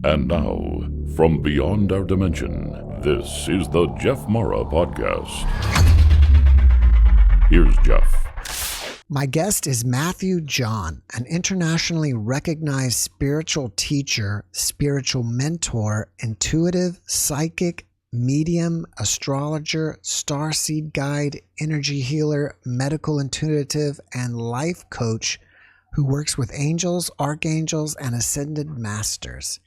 And now, from beyond our dimension, this is the JeffMara podcast. Here's Jeff. My guest is Matthew John, an internationally recognized spiritual teacher, spiritual mentor, intuitive, psychic, medium, astrologer, starseed guide, energy healer, medical intuitive, and life coach who works with angels, archangels, and ascended masters.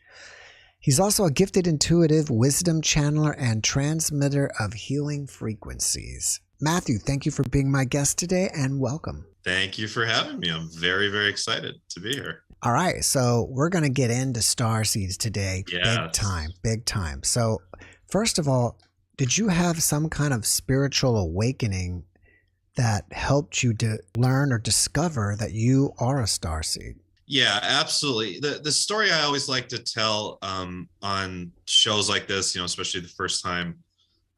He's also a gifted intuitive, wisdom channeler, and transmitter of healing frequencies. Matthew, thank you for being my guest today, and welcome. Thank you for having me. I'm very, very excited to be here. All right, so we're going to get into Starseeds today. Yes. Big time. So first of all, did you have some kind of spiritual awakening that helped you to learn or discover that you are a starseed? Yeah, absolutely. The story I always like to tell on shows like this, especially the first time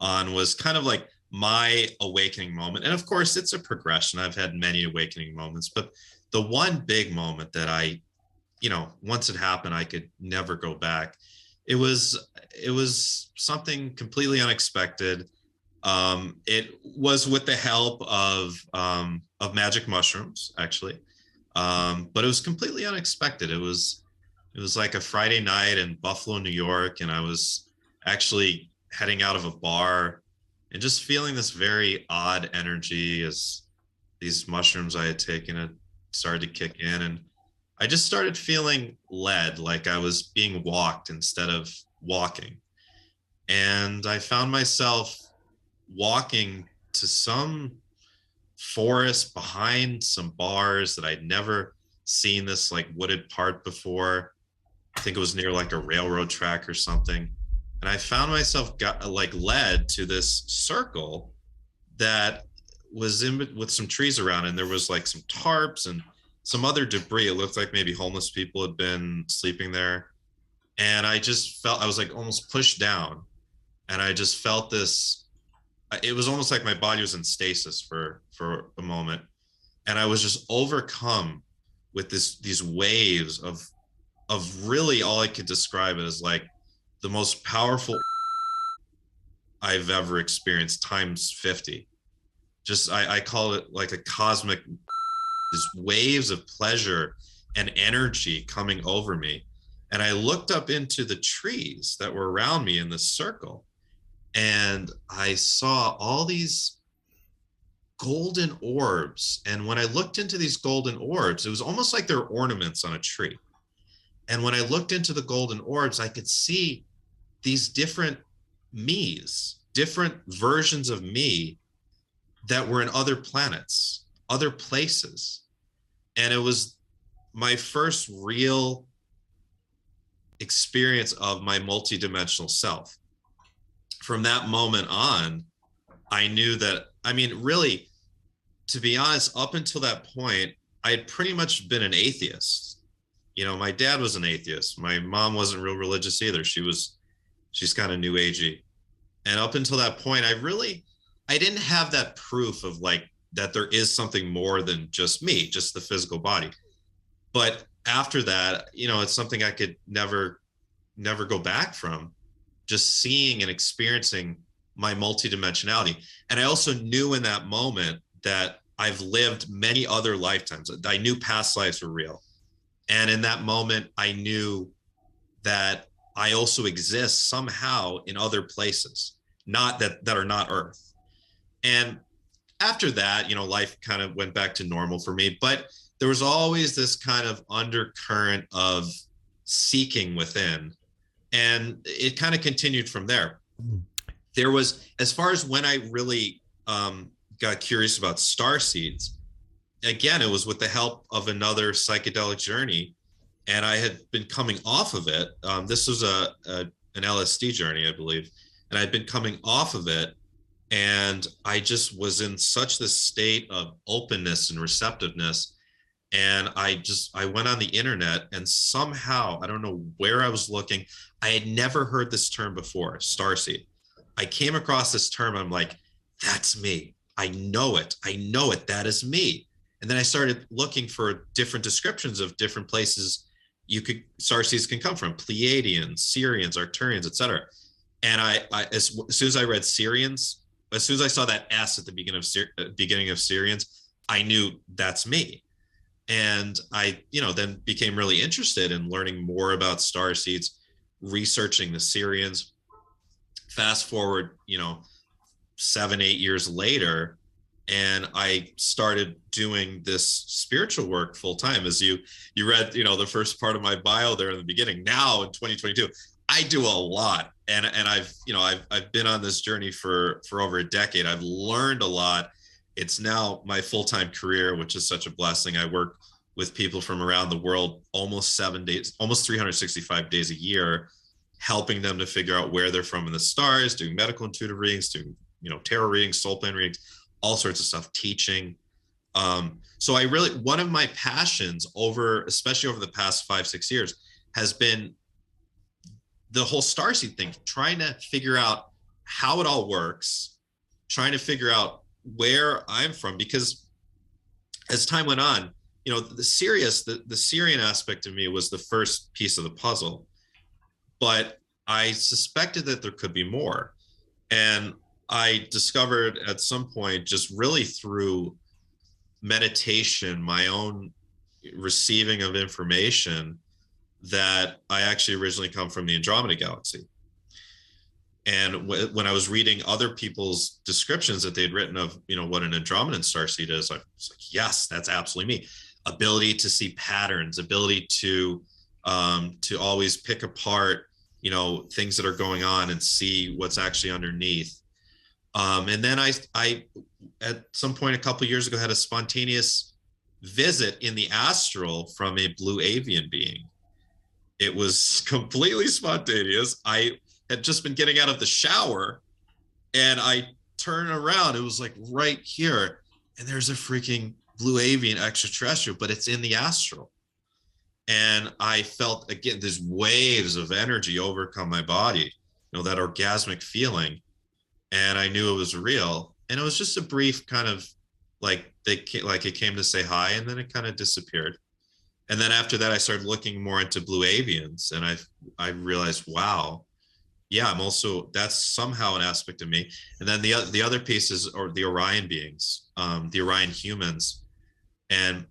on, was kind of like my awakening moment. And of course, it's a progression. I've had many awakening moments, but the one big moment that I, once it happened, I could never go back. It was something completely unexpected. It was with the help of magic mushrooms, actually. But it was completely unexpected. It was like a Friday night in Buffalo, New York, and I was actually heading out of a bar and just feeling this very odd energy as these mushrooms I had taken had started to kick in, and I just started feeling led, like I was being walked instead of walking. And I found myself walking to some forest behind some bars that I'd never seen this like wooded part before. I think it was near like a railroad track or something. And I found myself led to this circle that was with some trees around, and there was like some tarps and some other debris. It looked like maybe homeless people had been sleeping there. And I just felt, I was like almost pushed down, and I just felt this. It was almost like my body was in stasis for a moment. And I was just overcome with these waves of really, all I could describe it as like the most powerful I've ever experienced times 50. Just, I call it like a cosmic, these waves of pleasure and energy coming over me. And I looked up into the trees that were around me in this circle, and I saw all these golden orbs. And when I looked into these golden orbs, it was almost like they're ornaments on a tree. And when I looked into the golden orbs, I could see these different me's, different versions of me that were in other planets, other places. And it was my first real experience of my multidimensional self. From that moment on, I knew that, really, to be honest, up until that point, I had pretty much been an atheist. My dad was an atheist. My mom wasn't real religious either. She's kind of new agey. And up until that point, I didn't have that proof of like, that there is something more than just me, just the physical body. But after that, it's something I could never go back from. Just seeing and experiencing my multidimensionality. And I also knew in that moment that I've lived many other lifetimes. I knew past lives were real. And in that moment, I knew that I also exist somehow in other places, not that are not Earth. And after that, life kind of went back to normal for me. But there was always this kind of undercurrent of seeking within. And it kind of continued from there. There was, as far as when I really got curious about starseeds, again, it was with the help of another psychedelic journey. And I had been coming off of it. This was an LSD journey, I believe. And I'd been coming off of it. And I just was in such this state of openness and receptiveness. And I went on the internet, and somehow, I don't know where I was looking, I had never heard this term before, starseed. I came across this term, and I'm like, that's me. I know it. That is me. And then I started looking for different descriptions of different places Starseeds can come from Pleiadians, Syrians, Arcturians, etc. And as soon as I read Syrians, as soon as I saw that S at the beginning of Syrians, I knew that's me. And I, then became really interested in learning more about Starseeds, researching the Syrians. Fast forward, 7-8 years later, and I started doing this spiritual work full time. As you read, the first part of my bio there in the beginning. Now in 2022, I do a lot, and I've been on this journey for over a decade. I've learned a lot. It's now my full-time career, which is such a blessing. I work with people from around the world almost 7 days, almost 365 days a year, helping them to figure out where they're from in the stars, doing medical intuitive readings, doing tarot readings, soul plan readings, all sorts of stuff, teaching. So one of my passions especially over the past 5-6 years, has been the whole Starseed thing, trying to figure out how it all works, trying to figure out where I'm from, because as time went on, the Syrian aspect of me was the first piece of the puzzle, but I suspected that there could be more. And I discovered at some point, just really through meditation, my own receiving of information, that I actually originally come from the Andromeda galaxy. And when I was reading other people's descriptions that they'd written of, what an Andromedan starseed is, I was like, yes, that's absolutely me. Ability to see patterns, ability to always pick apart, things that are going on and see what's actually underneath. And then I, at some point a couple of years ago, had a spontaneous visit in the astral from a blue avian being. It was completely spontaneous. I had just been getting out of the shower, and I turned around. It was like right here, and there's a freaking blue avian extraterrestrial, but it's in the astral. And I felt, again, these waves of energy overcome my body, that orgasmic feeling. And I knew it was real. And it was just a brief kind of it came to say hi, and then it kind of disappeared. And then after that, I started looking more into blue avians, and I realized, wow, yeah, that's somehow an aspect of me. And then the other pieces are the Orion beings, the Orion humans. And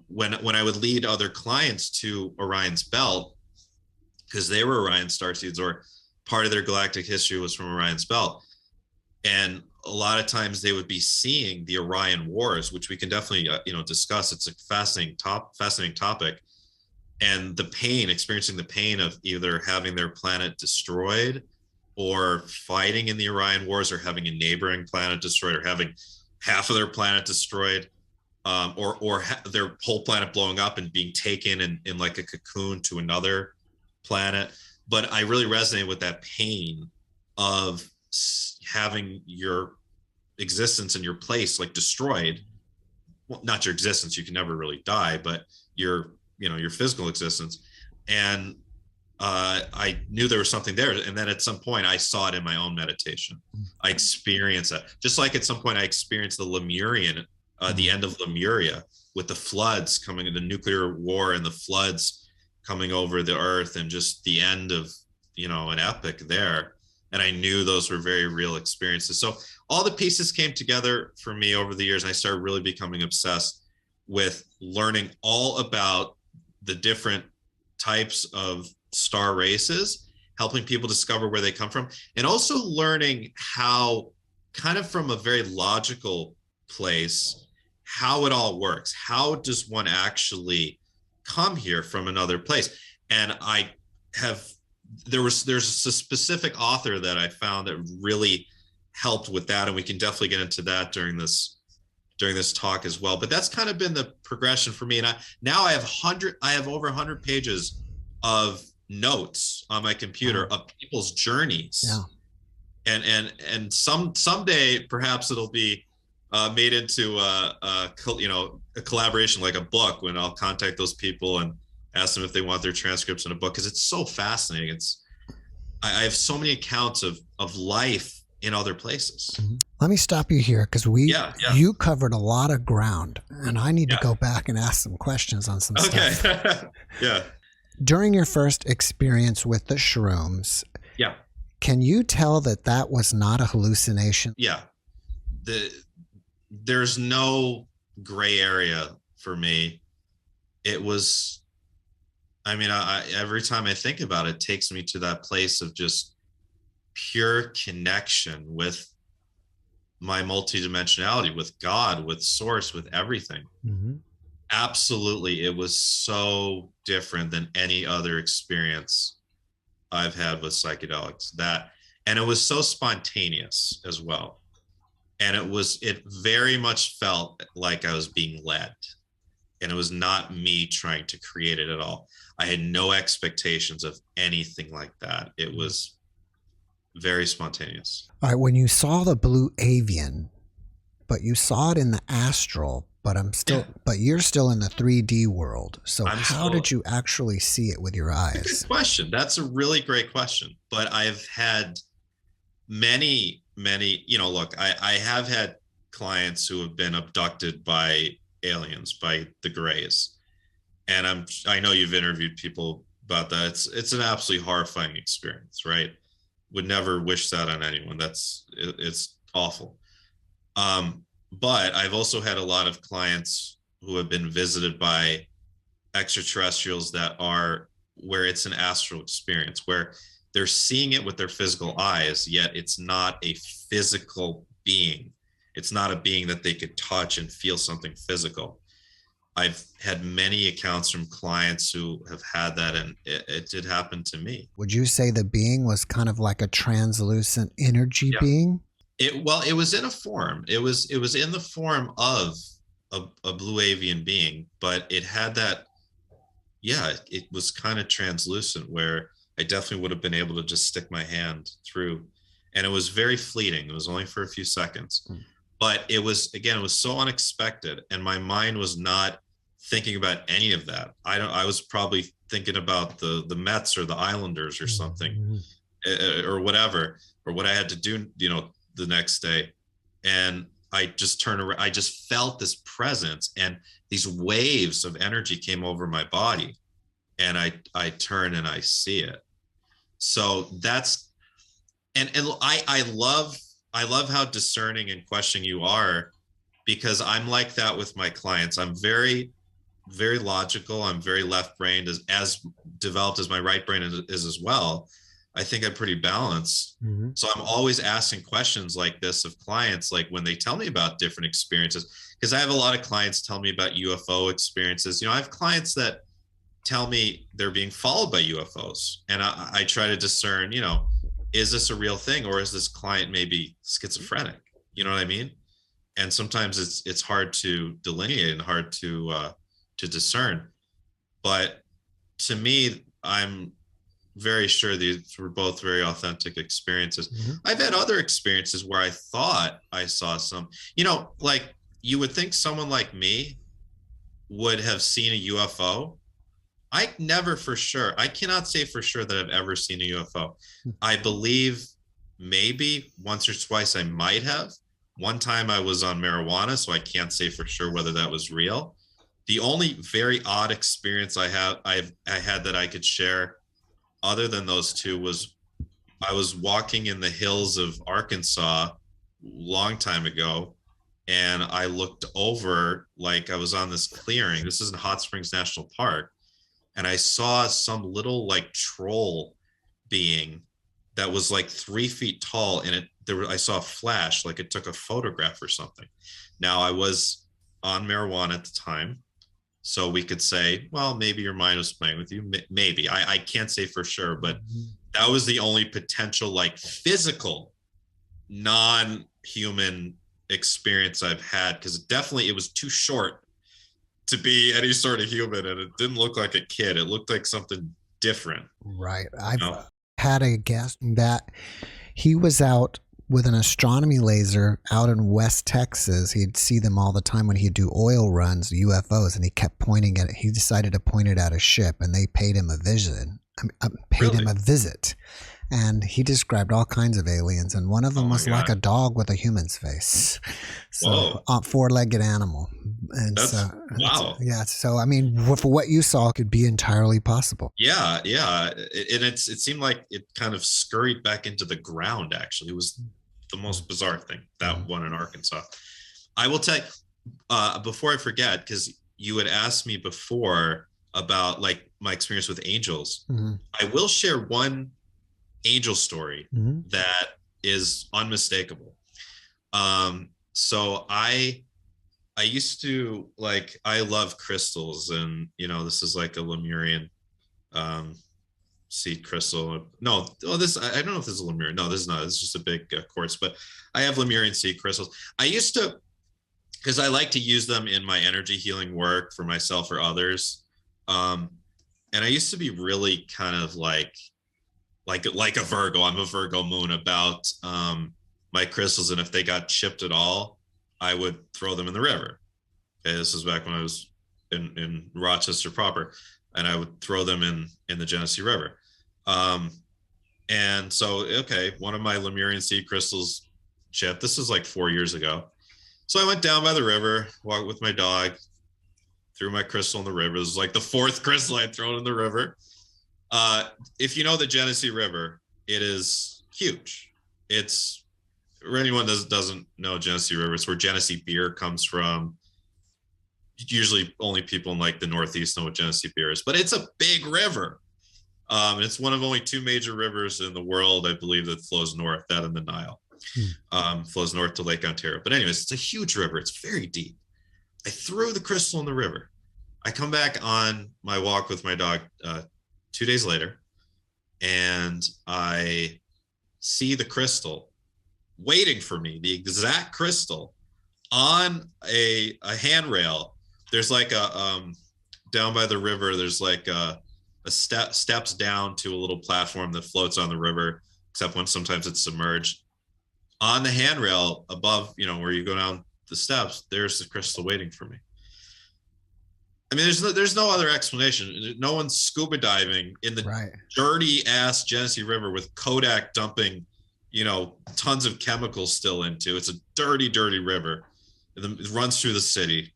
when I would lead other clients to Orion's belt, because they were Orion starseeds, or part of their galactic history was from Orion's belt, and a lot of times they would be seeing the Orion Wars, which we can definitely discuss. It's a fascinating topic, and experiencing the pain of either having their planet destroyed, or fighting in the Orion Wars, or having a neighboring planet destroyed, or having half of their planet destroyed, or their whole planet blowing up and being taken in like a cocoon to another planet. But I really resonated with that pain of having your existence and your place destroyed. Well, not your existence, you can never really die, but your physical existence. And I knew there was something there. And then at some point I saw it in my own meditation. I experienced that. Just like at some point I experienced the Lemurian, the end of Lemuria, with the floods coming, the nuclear war and the floods coming over the earth, and just the end of, an epic there. And I knew those were very real experiences. So all the pieces came together for me over the years. And I started really becoming obsessed with learning all about the different types of star races, helping people discover where they come from, and also learning how, kind of from a very logical place, how it all works. How does one actually come here from another place? And there's a specific author that I found that really helped with that, and we can definitely get into that during this talk as well. But that's kind of been the progression for me. And I have over 100 pages of notes on my computer of people's journeys. Yeah. And someday perhaps it'll be made into a collaboration, like a book, when I'll contact those people and ask them if they want their transcripts in a book, because it's so fascinating. I have so many accounts of life in other places. Let me stop you here because you covered a lot of ground, and I need to go back and ask some questions on some stuff. Yeah. During your first experience with the shrooms, can you tell that was not a hallucination? Yeah. There's no gray area for me. It was, I mean, every time I think about it, it takes me to that place of just pure connection with my multidimensionality, with God, with source, with everything. Absolutely. It was so different than any other experience I've had with psychedelics. And it was so spontaneous as well. And it very much felt like I was being led. And it was not me trying to create it at all. I had no expectations of anything like that. It was very spontaneous. All right, when you saw the blue avian, but you saw it in the astral, but you're still in the 3D world. So how did you actually see it with your eyes? Good question. That's a really great question. But I've had many, look, I have had clients who have been abducted by aliens, by the Greys. And I know you've interviewed people about that. It's an absolutely horrifying experience, right? Would never wish that on anyone. It's awful. But I've also had a lot of clients who have been visited by extraterrestrials where it's an astral experience, where they're seeing it with their physical eyes, yet it's not a physical being. It's not a being that they could touch and feel something physical. I've had many accounts from clients who have had that, and it did happen to me. Would you say the being was kind of like a translucent energy being? It was in a form. It was in the form of a blue avian being, but it had that. Yeah, it was kind of translucent, where I definitely would have been able to just stick my hand through, and it was very fleeting. It was only for a few seconds. But it was so unexpected, and my mind was not thinking about any of that. I was probably thinking about the Mets or the Islanders or something, or whatever, or what I had to do, the next day. And I just turned around. I just felt this presence, and these waves of energy came over my body, and I turn and I see it. So that's, and I love how discerning and questioning you are, because I'm like that with my clients. I'm very, very logical. I'm very left-brained, as developed as my right brain is as well. I think I'm pretty balanced. So I'm always asking questions like this of clients, like when they tell me about different experiences, because I have a lot of clients tell me about UFO experiences. I have clients that tell me they're being followed by UFOs, and I try to discern, is this a real thing, or is this client maybe schizophrenic? You know what I mean? And sometimes it's hard to delineate and hard to discern. But to me, I'm very sure these were both very authentic experiences. I've had other experiences where I thought I saw some, like you would think someone like me would have seen a UFO. I cannot say for sure that I've ever seen a UFO. I believe maybe once or twice I might have. One time I was on marijuana, so I can't say for sure whether that was real. The only very odd experience I had that I could share, other than those two, was I was walking in the hills of Arkansas a long time ago, and I looked over, like I was on this clearing. This is in Hot Springs National Park. And I saw some little like troll being that was like 3 feet tall, and I saw a flash, like it took a photograph or something. Now, I was on marijuana at the time, so we could say, well, maybe your mind was playing with you. Maybe I can't say for sure, but that was the only potential like physical, non-human experience I've had, because it was too short to be any sort of human, and it didn't look like a kid. It looked like something different. Right. I've had a guest that he was out with an astronomy laser out in West Texas. He'd see them all the time when he'd do oil runs, UFOs, and he kept pointing at it. He decided to point it at a ship, and they paid him a visit. and he described all kinds of aliens, and one of them was like a dog with a human's face. So four-legged animal. And wow. Yeah. So, I mean, for what you saw, it could be entirely possible. Yeah. And it seemed like it kind of scurried back into the ground. Actually, it was the most bizarre thing, that one in Arkansas. I will tell you, before I forget, because you had asked me before about like my experience with angels. I will share one angel story that is unmistakable. So I used to, like, I love crystals, and this is like a Lemurian seed crystal. No, this, I don't know if this is a Lemurian. No, this is not. It's just a big quartz, but I have Lemurian seed crystals. I used to, because I like to use them in my energy healing work for myself or others. And I used to be really kind of like a Virgo. I'm a Virgo moon about my crystals, and if they got chipped at all, I would throw them in the river. Okay, this is back when I was in Rochester proper, and I would throw them in the Genesee River. And so, okay, one of my Lemurian seed crystals chipped. This was like 4 years ago. So I went down by the river, walked with my dog, threw my crystal in the river. It was like the fourth crystal I'd thrown in the river. If you know the Genesee River, it is huge. It's, for anyone that doesn't know Genesee River, it's where Genesee beer comes from. Usually only people in like the Northeast know what Genesee beer is, but it's a big river. It's one of only two major rivers in the world, I believe, that flows north, that and the Nile. Flows north to Lake Ontario. But anyways, it's a huge river. It's very deep. I threw the crystal in the river. I come back on my walk with my dog 2 days later, and I see the crystal waiting for me, the exact crystal, on a handrail. There's like a down by the river, there's like a steps down to a little platform that floats on the river, except when sometimes it's submerged. On the handrail above, where you go down the steps, there's the crystal waiting for me. I mean, there's no other explanation. No one's scuba diving in the dirty ass Genesee River with Kodak dumping, tons of chemicals still into. It's a dirty, dirty river. It runs through the city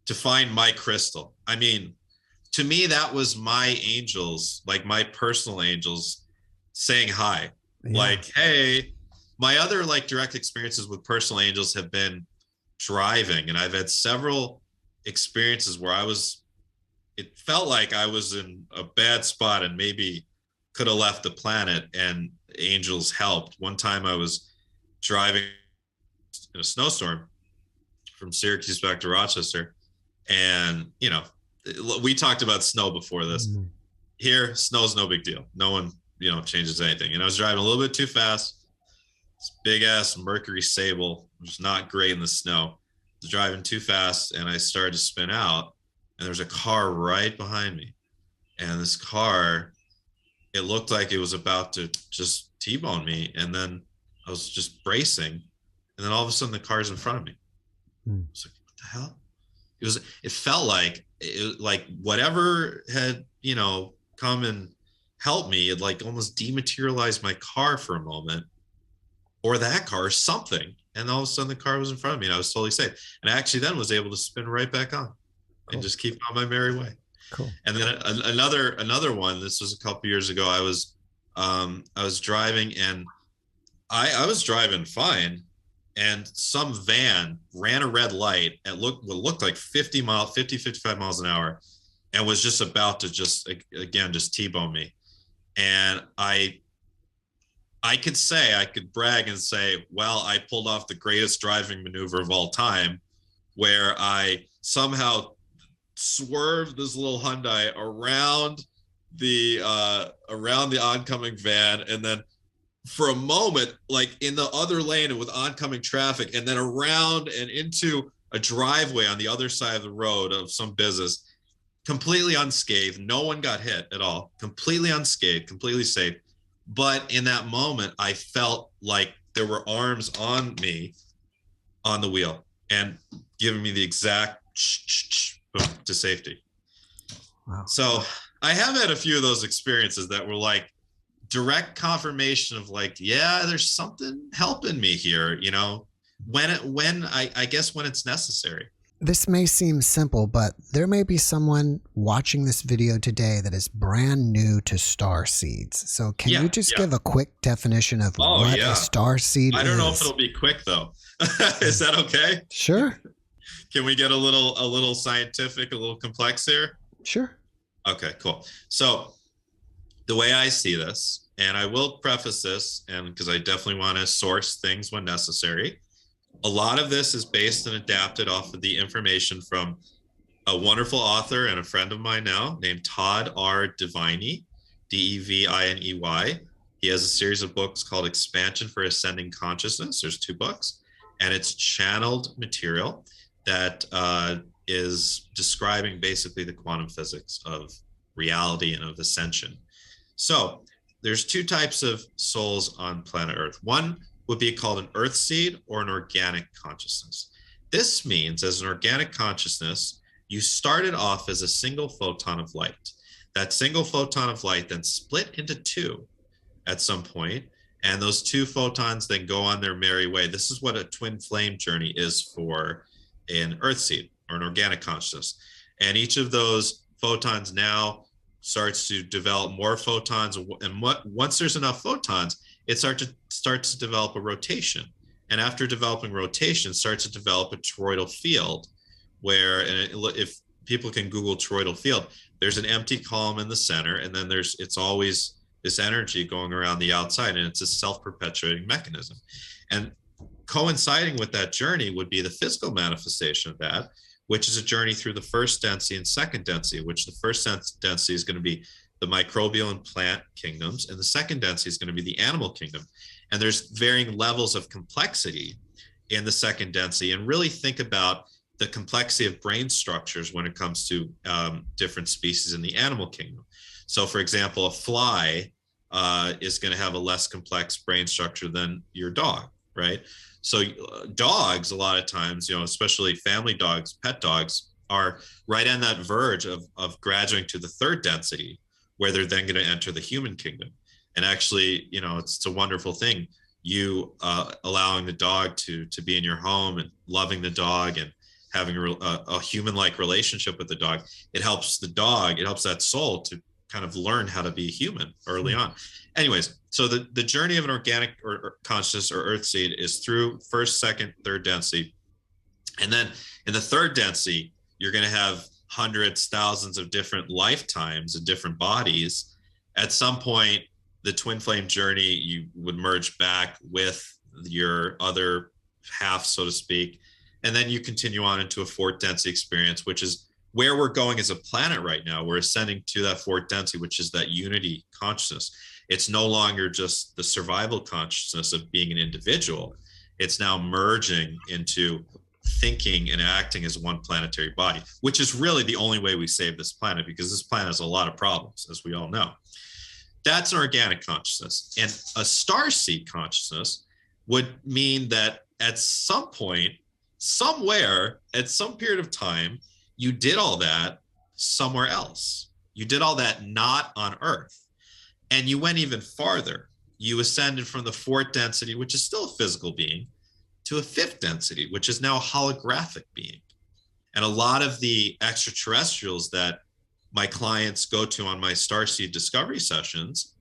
to find my crystal. I mean, to me, that was my angels, like my personal angels saying hi. Yeah. Like, hey, my other like direct experiences with personal angels have been driving, and I've had several experiences where it felt like I was in a bad spot and maybe could have left the planet, and angels helped. One time I was driving in a snowstorm from Syracuse back to Rochester, and we talked about snow before this. Here, snow's no big deal. No one changes anything. And I was driving a little bit too fast. This big ass Mercury Sable was not great in the snow. I was driving too fast, and I started to spin out, and there's a car right behind me. And this car, it looked like it was about to just T-bone me. And then I was just bracing, and then all of a sudden the car's in front of me. I was like, what the hell? It felt like whatever had, come and helped me, it like almost dematerialized my car for a moment, or that car, something. And all of a sudden the car was in front of me, and I was totally safe. And I actually then was able to spin right back on and just keep on my merry way. Cool. And then another one, this was a couple years ago. I was driving, and I was driving fine, and some van ran a red light at what looked like 55 miles an hour, and was just about to just T-bone me. And I could brag and say, well, I pulled off the greatest driving maneuver of all time, where I somehow swerved this little Hyundai around the oncoming van, and then for a moment, like in the other lane and with oncoming traffic, and then around and into a driveway on the other side of the road of some business, completely unscathed. No one got hit at all. Completely unscathed, completely safe. But in that moment, I felt like there were arms on me on the wheel and giving me the exact to safety. Wow. So I have had a few of those experiences that were like direct confirmation of like, yeah, there's something helping me here, when I guess when it's necessary. This may seem simple, but there may be someone watching this video today that is brand new to Starseeds. So can you just give a quick definition of what a Starseed is? I don't know if it'll be quick though. Is that okay? Sure. Can we get a little scientific, a little complex here? Sure. Okay, cool. So the way I see this, and I will preface this, and because I definitely want to source things when necessary, a lot of this is based and adapted off of the information from a wonderful author and a friend of mine now named Todd R. Deviney, Deviney. He has a series of books called Expansion for Ascending Consciousness. There's 2 books, and it's channeled material that is describing basically the quantum physics of reality and of ascension. So there's 2 types of souls on planet Earth. One would be called an earth seed or an organic consciousness. This means as an organic consciousness, you started off as a single photon of light. That single photon of light then split into 2 at some point, and those 2 photons then go on their merry way. This is what a twin flame journey is for an earth seed or an organic consciousness. And each of those photons now starts to develop more photons, and once there's enough photons, it starts to develop a rotation. And after developing rotation, starts to develop a toroidal field where, if people can Google toroidal field, there's an empty column in the center, and then it's always this energy going around the outside, and it's a self-perpetuating mechanism. And coinciding with that journey would be the physical manifestation of that, which is a journey through the first density and second density, which the first density is going to be the microbial and plant kingdoms, and the second density is going to be the animal kingdom. And there's varying levels of complexity in the second density. And really think about the complexity of brain structures when it comes to different species in the animal kingdom. So for example, a fly is going to have a less complex brain structure than your dog, right? So dogs, a lot of times, especially family dogs, pet dogs, are right on that verge of graduating to the third density, where they're then going to enter the human kingdom. And actually, it's a wonderful thing. You allowing the dog to be in your home and loving the dog and having a human-like relationship with the dog. It helps the dog, it helps that soul to kind of learn how to be human early on. Anyways, so the journey of an organic or consciousness or earth seed is through first, second, third density. And then in the third density, you're going to have hundreds, thousands of different lifetimes in different bodies. At some point, the twin flame journey, you would merge back with your other half, so to speak. And then you continue on into a fourth density experience, which is where we're going as a planet right now. We're ascending to that fourth density, which is that unity consciousness. It's no longer just the survival consciousness of being an individual. It's now merging into thinking and acting as one planetary body, which is really the only way we save this planet, because this planet has a lot of problems, as we all know. That's an organic consciousness. And a starseed consciousness would mean that at some point, somewhere, at some period of time, you did all that somewhere else. You did all that not on Earth. And you went even farther. You ascended from the fourth density, which is still a physical being, to a fifth density, which is now a holographic being. And a lot of the extraterrestrials that my clients go to on my Starseed discovery sessions,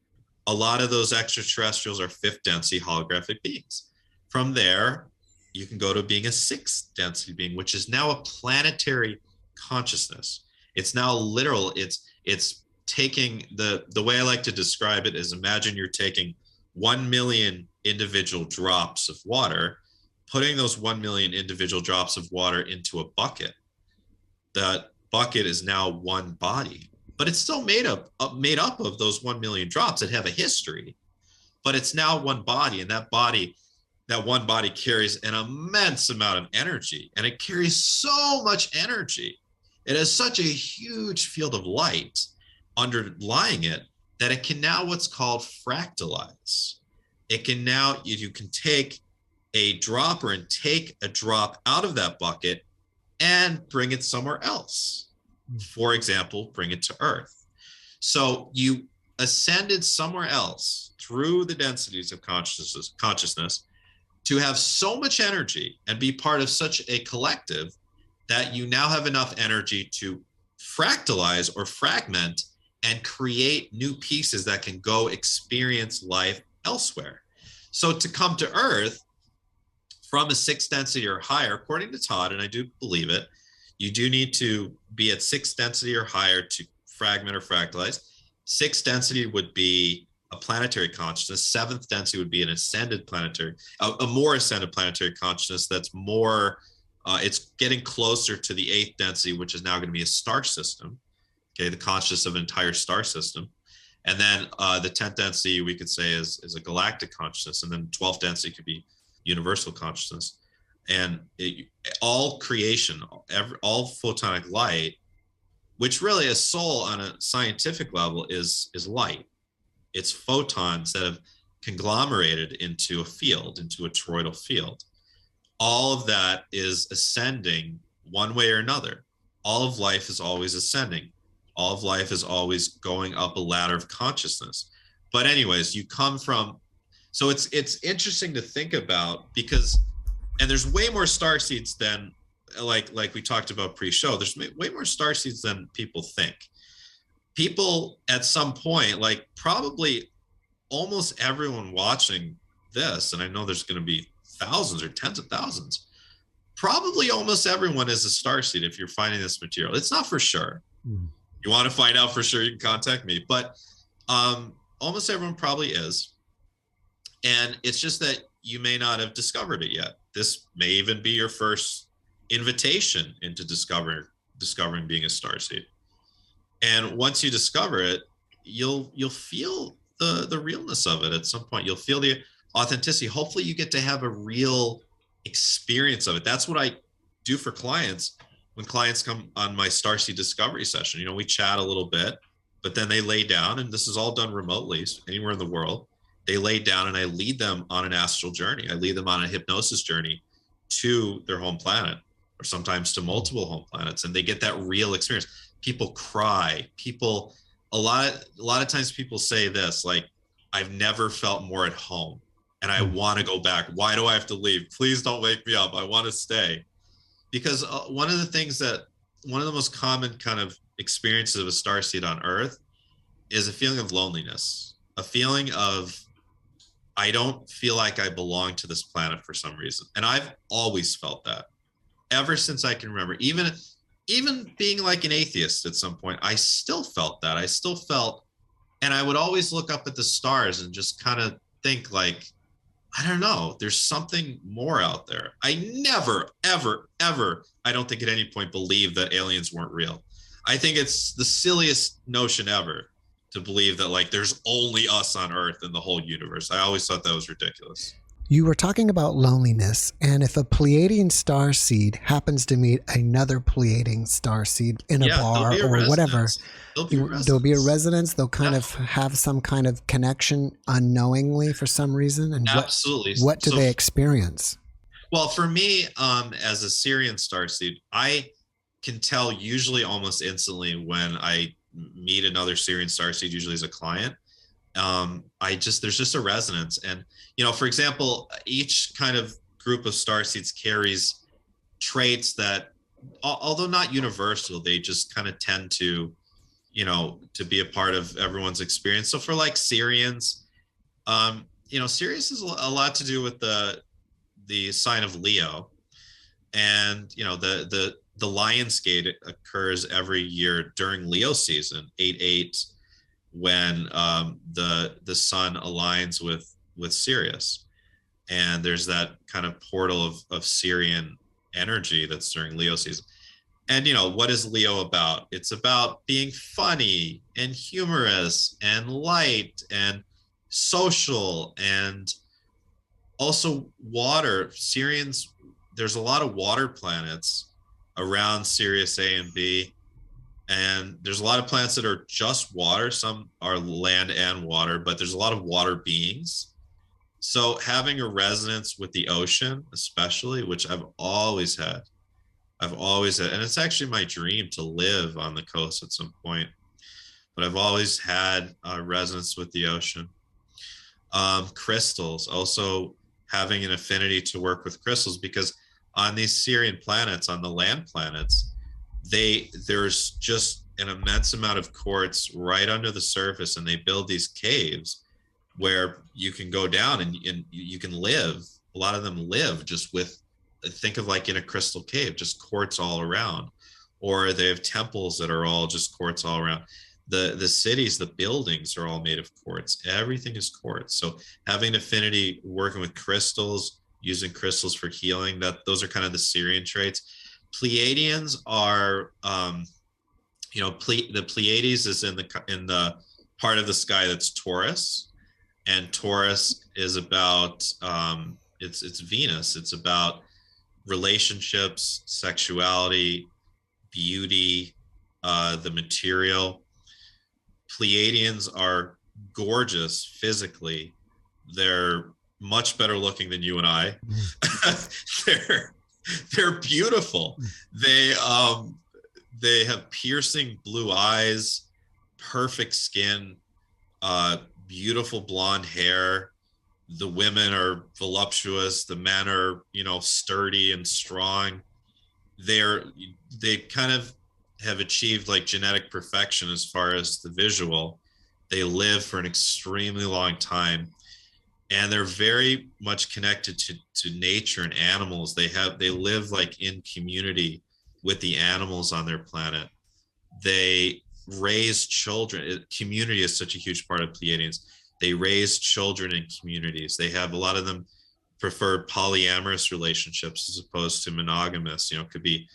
a lot of those extraterrestrials are fifth density holographic beings. From there, you can go to being a sixth density being, which is now a planetary consciousness. It's now literal. It's taking the way I like to describe it is, imagine you're taking 1 million individual drops of water, putting those 1 million individual drops of water into a bucket. That bucket is now one body, but it's still made up of those 1 million drops that have a history, but it's now one body. And that one body carries an immense amount of energy, and it carries so much energy. It has such a huge field of light underlying it that it can now what's called fractalize. It can now, you can take a dropper and take a drop out of that bucket and bring it somewhere else. For example, bring it to Earth. So you ascended somewhere else through the densities of consciousness to have so much energy and be part of such a collective that you now have enough energy to fractalize or fragment and create new pieces that can go experience life elsewhere. So to come to Earth from a sixth density or higher, according to Todd, and I do believe it, you do need to be at sixth density or higher to fragment or fractalize. Sixth density would be a planetary consciousness. Seventh density would be an ascended planetary, a more ascended planetary consciousness that's more, it's getting closer to the eighth density, which is now going to be a star system. Okay, the consciousness of an entire star system. And then the 10th density we could say is a galactic consciousness. And then 12th density could be universal consciousness. And all creation, all photonic light, which really a soul on a scientific level is light. It's photons that have conglomerated into a field, into a toroidal field. All of that is ascending one way or another. All of life is always ascending. All of life is always going up a ladder of consciousness. But anyways, you come from, so it's interesting to think about because, and there's way more starseeds than, like we talked about pre-show, there's way more starseeds than people think. People at some point, like probably almost everyone watching this, and I know there's going to be thousands or tens of thousands, probably almost everyone is a starseed if you're finding this material. It's not for sure. You want to find out for sure, you can contact me, but almost everyone probably is. And it's just that you may not have discovered it yet. This may even be your first invitation into discovering being a starseed. And once you discover it, you'll feel the realness of it at some point. You'll feel the authenticity. Hopefully you get to have a real experience of it. That's what I do for clients. When clients come on my Starseed discovery session, you know, we chat a little bit, but then they lay down, and this is all done remotely, anywhere in the world. They lay down and I lead them on an astral journey. I lead them on a hypnosis journey to their home planet, or sometimes to multiple home planets, and they get that real experience. People cry. People, a lot of times people say this, like, I've never felt more at home and I want to go back. Why do I have to leave? Please don't wake me up. I want to stay. Because one of the most common kind of experiences of a starseed on Earth is a feeling of loneliness, a feeling of, I don't feel like I belong to this planet for some reason. And I've always felt that ever since I can remember. Even being like an atheist at some point, I still felt that. I still felt, and I would always look up at the stars and just kind of think like, I don't know, there's something more out there. I never, ever, ever, I don't think at any point believed that aliens weren't real. I think it's the silliest notion ever to believe that like there's only us on Earth in the whole universe. I always thought that was ridiculous. You were talking about loneliness, and if a Pleiadian starseed happens to meet another Pleiadian starseed in a bar or whatever, there'll be a resonance. They'll kind of have some kind of connection unknowingly for some reason. And absolutely, what do they experience? Well, for me, as a Syrian starseed, I can tell usually almost instantly when I meet another Syrian starseed, usually as a client. There's just a resonance. And, you know, for example, each kind of group of starseeds carries traits that, although not universal, they just kind of tend to, you know, to be a part of everyone's experience. So for like Syrians, you know, Sirius is a lot to do with the sign of Leo. And, you know, the Lion's Gate occurs every year during Leo season, 8/8, when the sun aligns with Sirius, and there's that kind of portal of Syrian energy that's during Leo season. And you know, what is Leo about? It's about being funny and humorous and light and social, and also water. Syrians, there's a lot of water planets around Sirius A and B. And there's a lot of planets that are just water. Some are land and water, but there's a lot of water beings. So having a resonance with the ocean, especially, which I've always had, and it's actually my dream to live on the coast at some point. but I've always had a resonance with the ocean. Crystals, also having an affinity to work with crystals, because on these Syrian planets, on the land planets, there's just an immense amount of quartz right under the surface, and they build these caves where you can go down and you can live. A lot of them live just with, think of like in a crystal cave, just quartz all around, or they have temples that are all just quartz all around. The cities, the buildings are all made of quartz. Everything is quartz. So having affinity, working with crystals, using crystals for healing, those are kind of the Syrian traits. Pleiadians are, the Pleiades is in the part of the sky that's Taurus, and Taurus is about it's Venus. It's about relationships, sexuality, beauty, the material. Pleiadians are gorgeous physically. They're much better looking than you and I. they're beautiful. They have piercing blue eyes, perfect skin, beautiful blonde hair. The women are voluptuous. The men are, sturdy and strong. They kind of have achieved like genetic perfection as far as the visual. They live for an extremely long time, and they're very much connected to nature and animals. They live like in community with the animals on their planet. They raise children. Community is such a huge part of Pleiadians. They raise children in communities. They have, a lot of them prefer polyamorous relationships as opposed to monogamous. It could be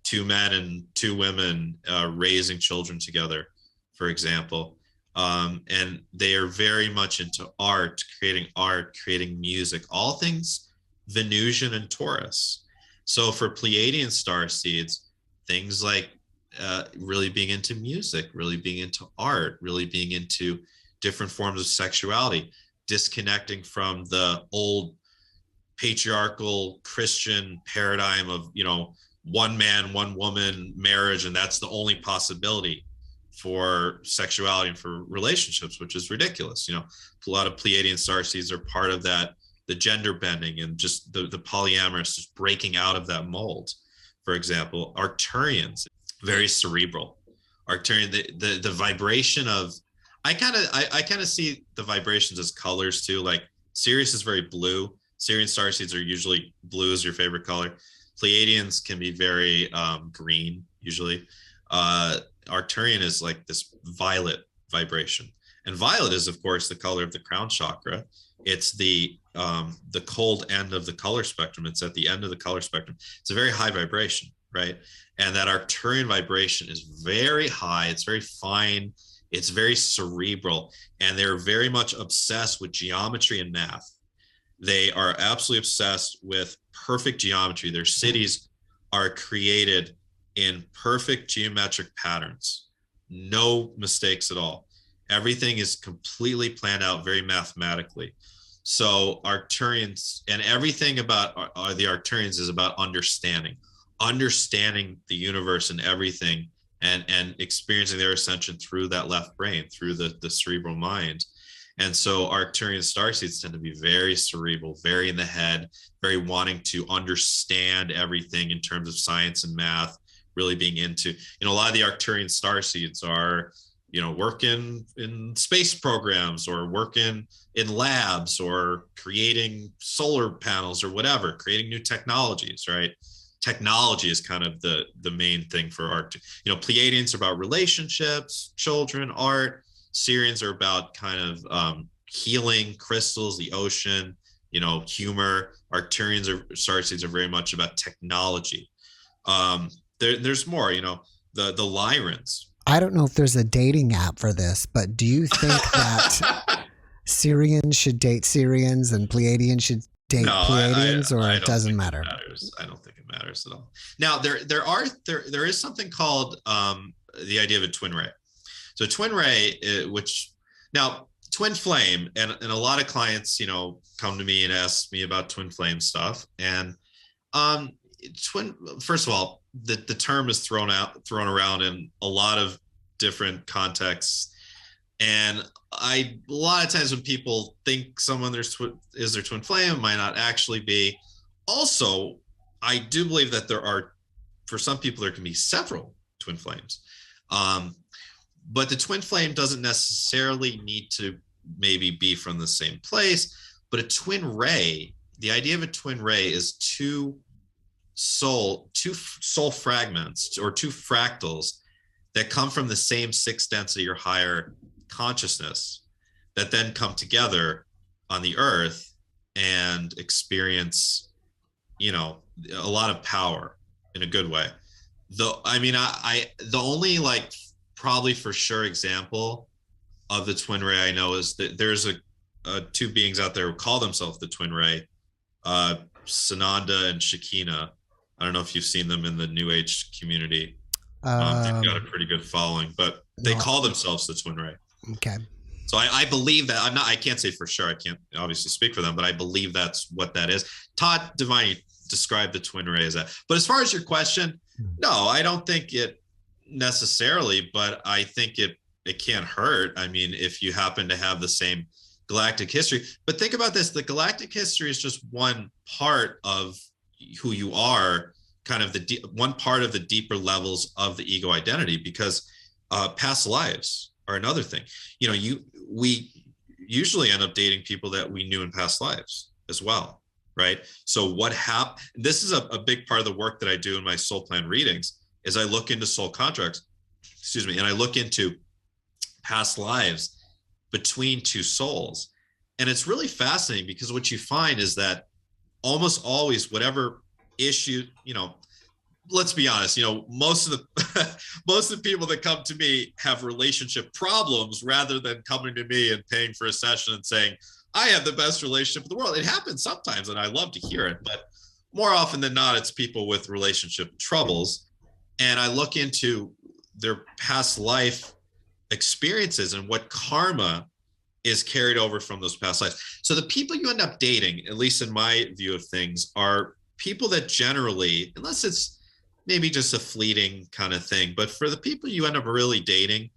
2 men and 2 women raising children together, for example. And they are very much into art, creating music, all things Venusian and Taurus. So for Pleiadian starseeds, things like really being into music, really being into art, really being into different forms of sexuality, disconnecting from the old patriarchal Christian paradigm of, one man, one woman marriage, and that's the only possibility for sexuality and for relationships, which is ridiculous. A lot of Pleiadian starseeds are part of that, the gender bending and just the polyamorous, just breaking out of that mold. For example, Arcturians, very cerebral. Arcturian, the vibration of, I kind of see the vibrations as colors too. Like Sirius is very blue. Syrian starseeds are usually blue is your favorite color. Pleiadians can be very green usually. Arcturian is like this violet vibration, and violet is of course the color of the crown chakra. It's the cold end of the color spectrum. It's at the end of the color spectrum. It's a very high vibration, right? And that Arcturian vibration is very high. It's very fine. It's very cerebral, and they're very much obsessed with geometry and math. They are absolutely obsessed with perfect geometry. Their cities are created in perfect geometric patterns, no mistakes at all. Everything is completely planned out very mathematically. So Arcturians, and everything about the Arcturians is about understanding the universe and everything, and experiencing their ascension through that left brain, through the cerebral mind. And so Arcturian starseeds tend to be very cerebral, very in the head, very wanting to understand everything in terms of science and math, really being into, a lot of the Arcturian starseeds are, working in space programs or working in labs or creating solar panels or whatever, creating new technologies, right? Technology is kind of the main thing for Arcturian. Pleiadians are about relationships, children, art. Syrians are about kind of healing, crystals, the ocean, humor. Arcturians or starseeds are very much about technology. There's more, the Lyrans. I don't know if there's a dating app for this, but do you think that Syrians should date Syrians and Pleiadians should date Pleiadians, or it doesn't matter? I don't think it matters at all. Now there is something called the idea of a twin ray. So twin ray, which now twin flame, and a lot of clients, come to me and ask me about twin flame stuff. And twin, first of all, the term is thrown around in a lot of different contexts. And a lot of times when people think someone is their twin flame, it might not actually be. Also, I do believe that for some people, there can be several twin flames. But the twin flame doesn't necessarily need to maybe be from the same place. But a twin ray, the idea of a twin ray is two soul fragments or two fractals that come from the same sixth density or higher consciousness that then come together on the earth and experience, a lot of power in a good way. The only like probably for sure example of the twin ray I know is that there's two beings out there who call themselves the twin ray, Sananda and Shekinah. I don't know if you've seen them in the New Age community. They've got a pretty good following, but they call themselves the twin ray. Okay. So I believe that. I can't say for sure. I can't obviously speak for them, but I believe that's what that is. Todd Devine described the twin ray as that. But as far as your question, no, I don't think it necessarily, but I think it can't hurt. I mean, if you happen to have the same galactic history. But think about this, the galactic history is just one part of who you are, kind of one part of the deeper levels of the ego identity, because past lives are another thing. We usually end up dating people that we knew in past lives as well, right? So what happened, this is a big part of the work that I do in my soul plan readings, is I look into soul contracts, and I look into past lives between two souls. And it's really fascinating, because what you find is that almost always whatever issue, let's be honest, most of the people that come to me have relationship problems rather than coming to me and paying for a session and saying, I have the best relationship in the world. It happens sometimes, and I love to hear it, but more often than not, it's people with relationship troubles. And I look into their past life experiences and what karma is carried over from those past lives. So the people you end up dating, at least in my view of things, are people that generally, unless it's maybe just a fleeting kind of thing, but for the people you end up really dating,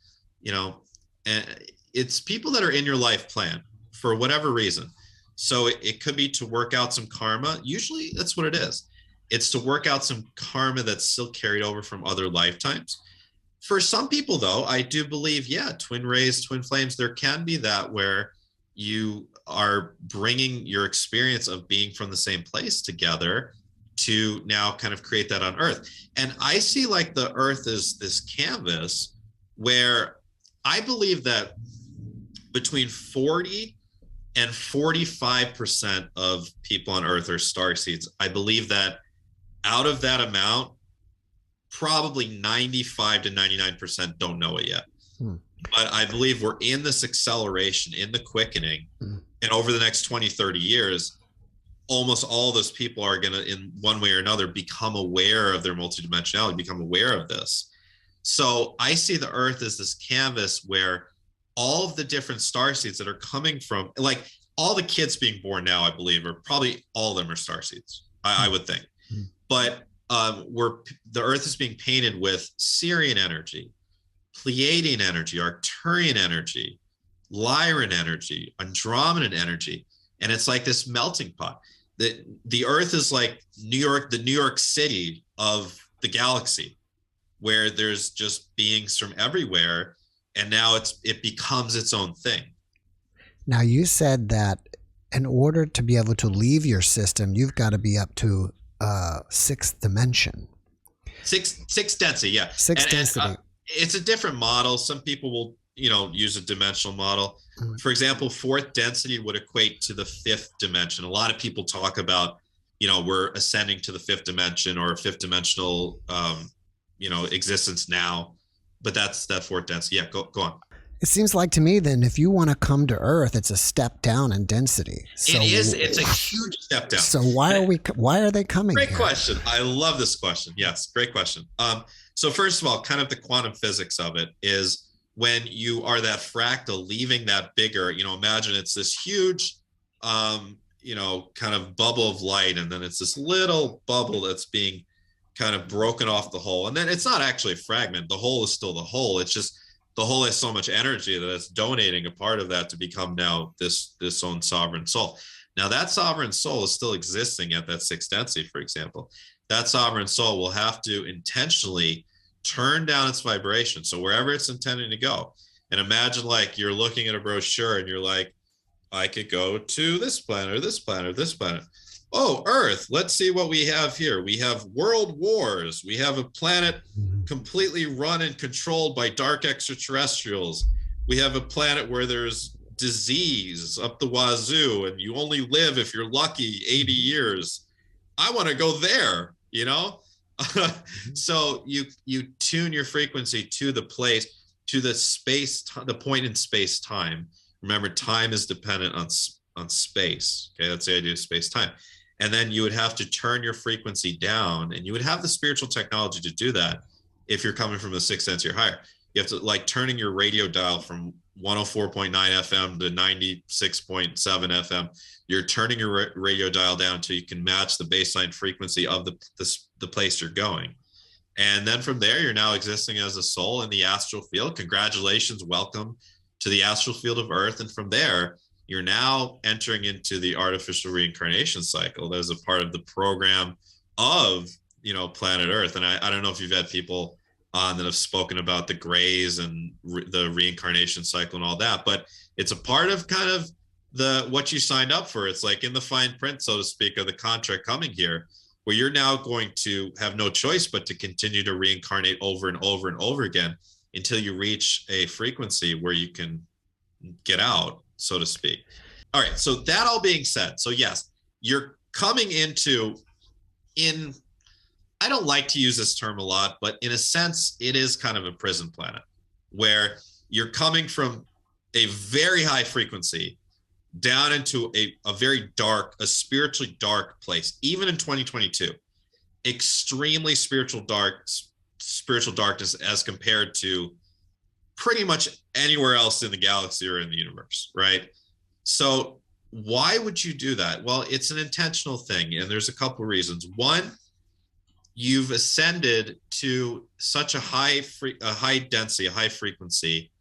and it's people that are in your life plan for whatever reason. So it could be to work out some karma. Usually that's what it is. It's to work out some karma that's still carried over from other lifetimes. For some people, though, I do believe, twin rays, twin flames, there can be that where you are bringing your experience of being from the same place together to now kind of create that on Earth. And I see like the Earth is this canvas where I believe that between 40 and 45% of people on Earth are starseeds. I believe that out of that amount, probably 95 to 99% don't know it yet. But I believe we're in this acceleration, in the quickening. And over the next 20, 30 years, almost all those people are going to, in one way or another, become aware of their multidimensionality, become aware of this. So I see the Earth as this canvas where all of the different starseeds that are coming from, like all the kids being born now, I believe, are probably all of them are starseeds, I would think. But the Earth is being painted with Sirian energy, Pleiadian energy, Arcturian energy, Lyran energy, Andromedan energy, and it's like this melting pot. The Earth is like the New York City of the galaxy, where there's just beings from everywhere, and now it becomes its own thing. Now, you said that in order to be able to leave your system, you've got to be up to sixth dimension. Sixth density, yeah. Sixth density. It's a different model. Some people will, use a dimensional model. For example, fourth density would equate to the fifth dimension. A lot of people talk about, we're ascending to the fifth dimension or fifth dimensional, existence now. But that's that fourth density. Yeah, go on. It seems like to me then, if you want to come to Earth, it's a step down in density. So, it is. It's a huge step down. So why are they coming? Great here? question. I love this question. Yes, great question. So first of all, kind of the quantum physics of it is when you are that fractal leaving that bigger, imagine it's this huge, kind of bubble of light, and then it's this little bubble that's being kind of broken off the whole. And then it's not actually a fragment. The whole is still the whole. It's just the whole has so much energy that it's donating a part of that to become now this own sovereign soul. Now that sovereign soul is still existing at that sixth density, for example. That sovereign soul will have to intentionally turn down its vibration. So wherever it's intending to go, and imagine like you're looking at a brochure and you're like, I could go to this planet or this planet or this planet. Oh, Earth, let's see what we have here. We have world wars. We have a planet completely run and controlled by dark extraterrestrials. We have a planet where there's disease up the wazoo and you only live, if you're lucky, 80 years. I want to go there, you know? So you tune your frequency to the place, to the space, the point in space time. Remember, time is dependent on space. Okay, that's the idea of space time. And then you would have to turn your frequency down, and you would have the spiritual technology to do that if you're coming from the sixth sense or higher. You have to, like, turning your radio dial from 104.9 FM to 96.7 FM. You're turning your radio dial down until you can match the baseline frequency of the place you're going. And then from there, you're now existing as a soul in the astral field. Congratulations, welcome to the astral field of Earth. And from there, you're now entering into the artificial reincarnation cycle. That is a part of the program of, you know, planet Earth. And I don't know if you've had people on that have spoken about the grays and the reincarnation cycle and all that, but it's a part of kind of what you signed up for. It's like in the fine print, so to speak, of the contract coming here, where you're now going to have no choice but to continue to reincarnate over and over and over again until you reach a frequency where you can get out, so to speak. All right, so that all being said, so yes, you're coming into, I don't like to use this term a lot, but in a sense, it is kind of a prison planet where you're coming from a very high frequency down into a very dark, a spiritually dark place, even in 2022, extremely spiritual darkness as compared to pretty much anywhere else in the galaxy or in the universe, right? So why would you do that? Well, it's an intentional thing, and there's a couple of reasons. One, you've ascended to such a high density, a high frequency.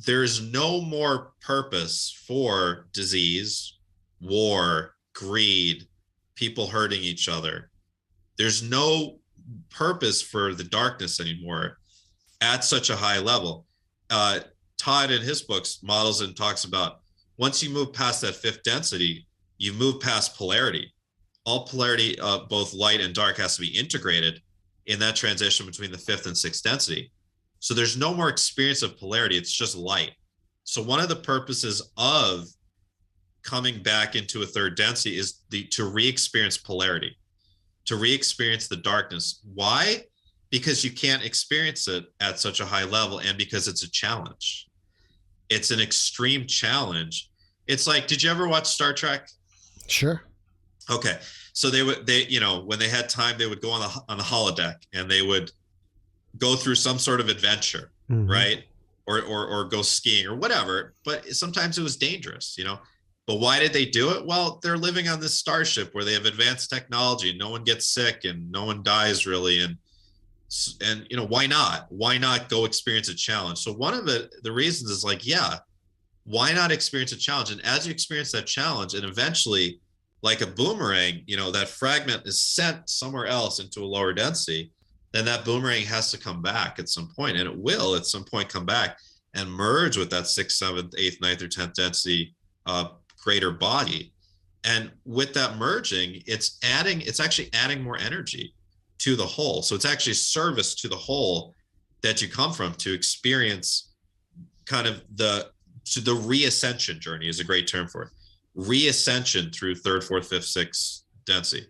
There's no more purpose for disease, war, greed, people hurting each other. There's no purpose for the darkness anymore at such a high level. Todd in his books models and talks about once you move past that fifth density, you move past polarity. All polarity, both light and dark, has to be integrated in that transition between the fifth and sixth density. So there's no more experience of polarity. It's just light. So one of the purposes of coming back into a third density is to re-experience polarity, to re-experience the darkness. Why? Because you can't experience it at such a high level, and because it's a challenge. It's an extreme challenge. It's like, did you ever watch Star Trek? Sure. Okay. So they you know, when they had time, they would go on the holodeck and they would go through some sort of adventure, right? Or go skiing or whatever. But sometimes it was dangerous, you know. But why did they do it? Well, they're living on this starship where they have advanced technology and no one gets sick and no one dies really. And you know, why not? Why not go experience a challenge? So one of the reasons is like, yeah, why not experience a challenge? And as you experience that challenge, and eventually, like a boomerang, you know, that fragment is sent somewhere else into a lower density, then that boomerang has to come back at some point, and it will at some point come back and merge with that sixth, seventh, eighth, ninth, or 10th density greater body. And with that merging, it's actually adding more energy to the whole. So it's actually service to the whole that you come from to experience kind of the reascension journey is a great term for it. Reascension through third, fourth, fifth, sixth density.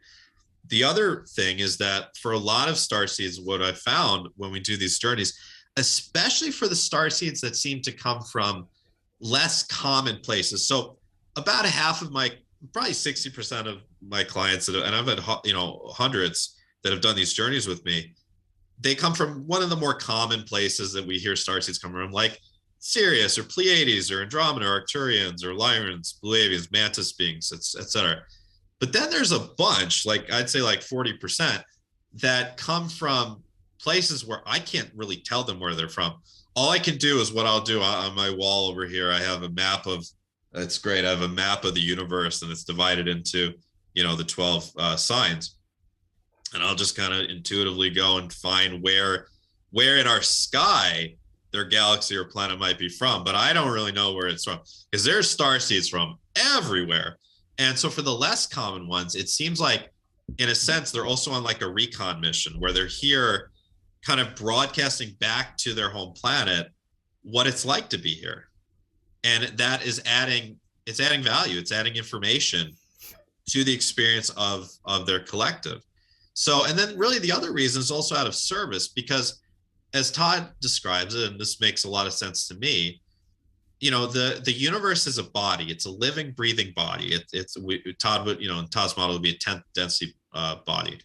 The other thing is that for a lot of starseeds, what I found when we do these journeys, especially for the starseeds that seem to come from less common places. So about half of probably 60% of my clients and I've had, you know, hundreds that have done these journeys with me, they come from one of the more common places that we hear starseeds come from, like Sirius or Pleiades or Andromeda or Arcturians or Lyrans, Blue Avians, Mantis beings, etc. But then there's a bunch, like I'd say like 40%, that come from places where I can't really tell them where they're from. all I can do is what I'll do on my wall over here. I have a map of, it's great. I have a map of the universe, and it's divided into, the 12 signs. And I'll just kind of intuitively go and find where in our sky their galaxy or planet might be from. But I don't really know where it's from, because there's starseeds from everywhere. And so for the less common ones, it seems like, in a sense, they're also on like a recon mission, where they're here kind of broadcasting back to their home planet what it's like to be here. And that is adding value. It's adding information to the experience of their collective. So, and then really the other reason is also out of service, because as Todd describes it, and this makes a lot of sense to me, the universe is a body. It's a living, breathing body. Todd would, in Todd's model, would be a 10th density body.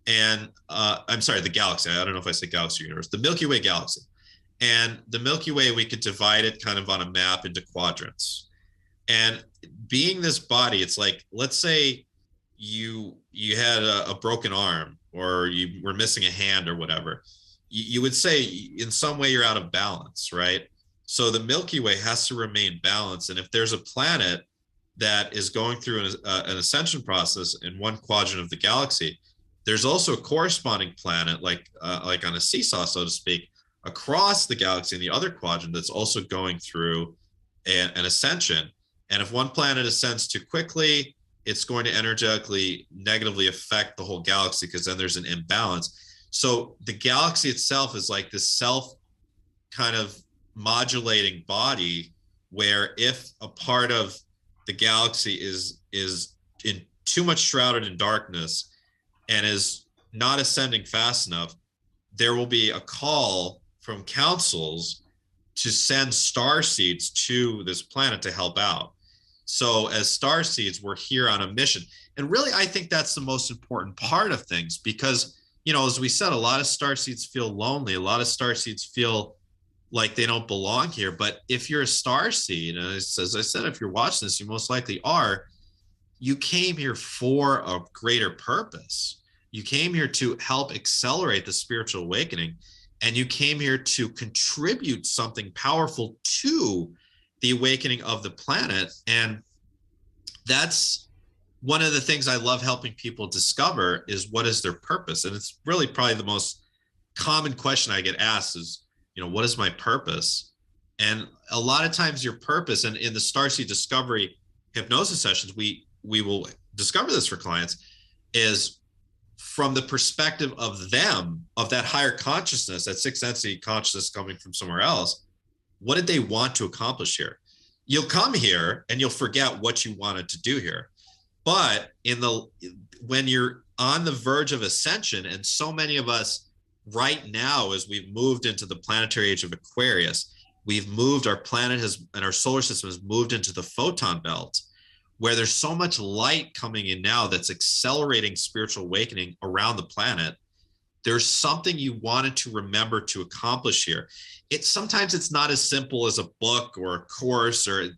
And I'm sorry, the galaxy. I don't know if I said galaxy or universe. The Milky Way galaxy. And the Milky Way, we could divide it kind of on a map into quadrants. And being this body, it's like, let's say you had a broken arm, or you were missing a hand or whatever. You would say in some way you're out of balance, right? So the Milky Way has to remain balanced. And if there's a planet that is going through an ascension process in one quadrant of the galaxy, there's also a corresponding planet, like on a seesaw, so to speak, across the galaxy in the other quadrant that's also going through an ascension. And if one planet ascends too quickly, it's going to energetically negatively affect the whole galaxy, because then there's an imbalance. So the galaxy itself is like this self kind of modulating body, where if a part of the galaxy is in too much shrouded in darkness and is not ascending fast enough, there will be a call from councils to send starseeds to this planet to help out. So as starseeds, we're here on a mission. And really, I think that's the most important part of things, because, as we said, a lot of starseeds feel lonely. A lot of starseeds feel like they don't belong here. But if you're a starseed, and as I said, if you're watching this, you most likely are, you came here for a greater purpose. You came here to help accelerate the spiritual awakening, and you came here to contribute something powerful to the awakening of the planet. And that's one of the things I love helping people discover, is what is their purpose. And it's really probably the most common question I get asked is, what is my purpose? And a lot of times your purpose, and in the Starseed Discovery hypnosis sessions, we will discover this for clients, is from the perspective of them, of that higher consciousness, that sixth density consciousness coming from somewhere else. What did they want to accomplish here? You'll come here and you'll forget what you wanted to do here. But when you're on the verge of ascension, and so many of us right now, as we've moved into the planetary age of Aquarius, our planet and our solar system has moved into the photon belt, where there's so much light coming in now that's accelerating spiritual awakening around the planet. There's something you wanted to remember to accomplish here. Sometimes it's not as simple as a book or a course, or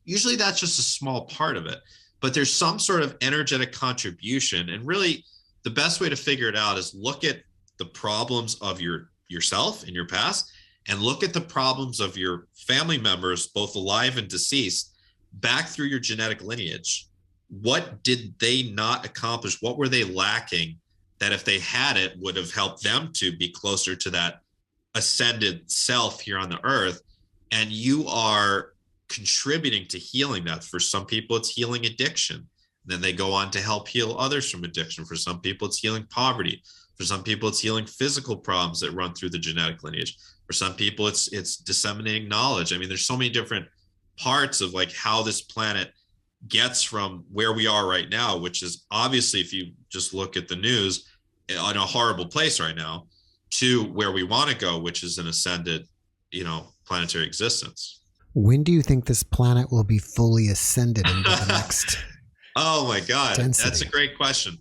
usually that's just a small part of it, but there's some sort of energetic contribution. And really the best way to figure it out is look at the problems of yourself in your past, and look at the problems of your family members, both alive and deceased, back through your genetic lineage. What did they not accomplish? What were they lacking that, if they had it, would have helped them to be closer to that ascended self here on the earth? And you are contributing to healing that. For some people, it's healing addiction. Then they go on to help heal others from addiction. For some people, it's healing poverty. For some people, it's healing physical problems that run through the genetic lineage. For some people, it's disseminating knowledge. I mean, there's so many different parts of like how this planet gets from where we are right now, which is obviously, if you just look at the news, in a horrible place right now, to where we want to go, which is an ascended, planetary existence. When do you think this planet will be fully ascended into the next? Oh my God, density? That's a great question.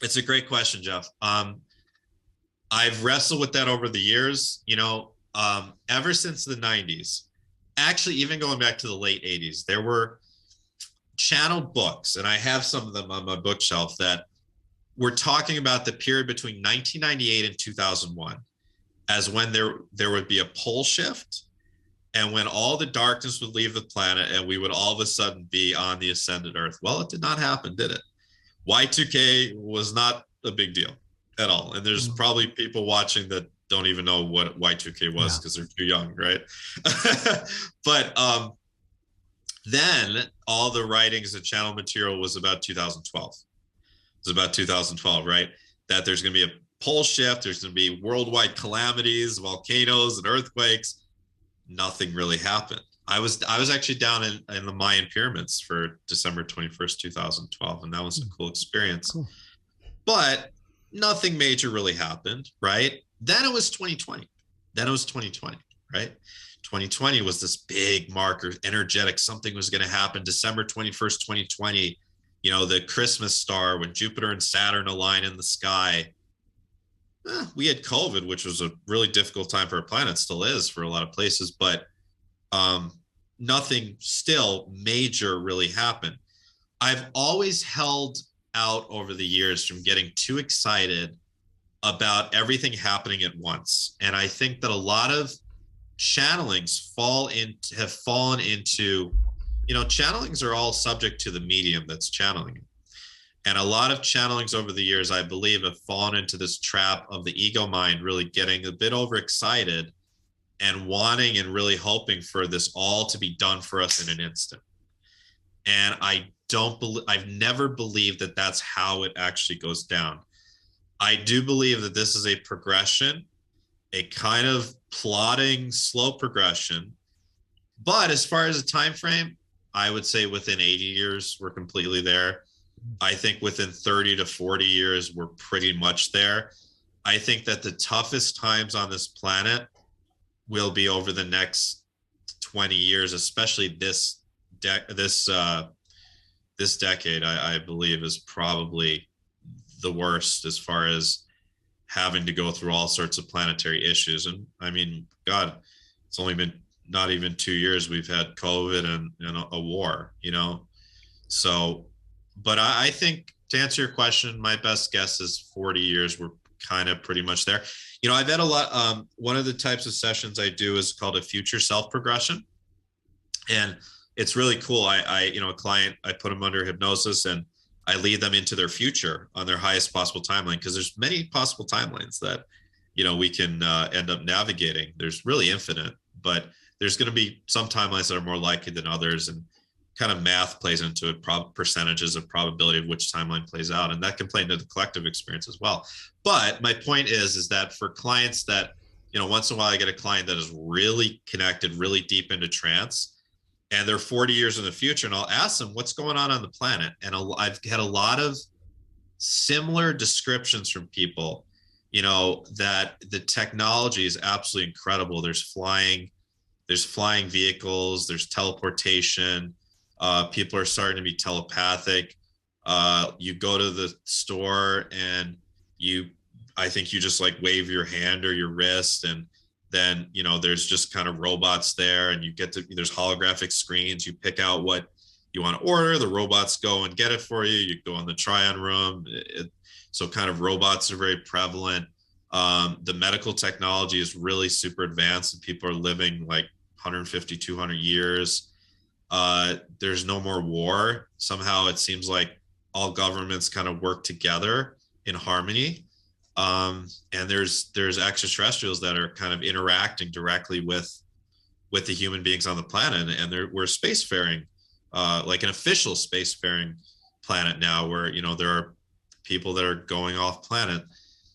It's a great question, Jeff. I've wrestled with that over the years, ever since the 90s, actually, even going back to the late 80s, there were channeled books, and I have some of them on my bookshelf, that were talking about the period between 1998 and 2001. as when there would be a pole shift, and when all the darkness would leave the planet and we would all of a sudden be on the ascended Earth. Well, it did not happen, did it? Y2K was not a big deal at all. And there's probably people watching that don't even know what Y2K was because they're too young, right? But then all the writings and channel material was about 2012. It was about 2012, right? That there's going to be a pole shift. There's going to be worldwide calamities, volcanoes, and earthquakes. Nothing really happened. I was actually down in the Mayan pyramids for December 21st, 2012, and that was a cool experience. Cool. But nothing major really happened, right? Then it was 2020. Right? 2020 was this big marker, energetic, something was going to happen. December 21st, 2020, you know, the Christmas star when Jupiter and Saturn align in the sky. We had COVID, which was a really difficult time for our planet, still is for a lot of places, but nothing still major really happened. I've always held out over the years from getting too excited about everything happening at once. And I think that a lot of channelings have fallen into, you know, channelings are all subject to the medium that's channeling. And a lot of channelings over the years, I believe, have fallen into this trap of the ego mind really getting a bit overexcited and wanting and really hoping for this all to be done for us in an instant. And I've never believed that that's how it actually goes down. I do believe that this is a progression, a kind of plodding, slow progression. But as far as a time frame, I would say within 80 years, we're completely there. I think within 30 to 40 years, we're pretty much there. I think that the toughest times on this planet will be over the next 20 years, especially this decade, I believe, is probably the worst as far as having to go through all sorts of planetary issues. And I mean, God, it's only been not even 2 years we've had COVID and a war, you know? So, but I think to answer your question, my best guess is 40 years. We're kind of pretty much there. You know, I've had a lot. One of the types of sessions I do is called a future self progression. And it's really cool. You know, a client, I put them under hypnosis and I lead them into their future on their highest possible timeline. Cause there's many possible timelines that, you know, we can end up navigating. There's really infinite, but there's going to be some timelines that are more likely than others. And kind of math plays into it, percentages of probability of which timeline plays out. And that can play into the collective experience as well. But my point is that for clients that, you know, once in a while I get a client that is really connected, really deep into trance, and they're 40 years in the future, and I'll ask them what's going on the planet. And I've had a lot of similar descriptions from people, you know, that the technology is absolutely incredible. There's flying vehicles, there's teleportation. People are starting to be telepathic. You go to the store and I think you just like wave your hand or your wrist, and then, you know, there's just kind of robots there, and there's holographic screens. You pick out what you want to order. The robots go and get it for you. You go in the try-on room. So kind of robots are very prevalent. The medical technology is really super advanced, and people are living like 150, 200 years. There's no more war. Somehow it seems like all governments kind of work together in harmony. And there's extraterrestrials that are kind of interacting directly with the human beings on the planet. And we're spacefaring, like an official spacefaring planet now, where, you know, there are people that are going off planet.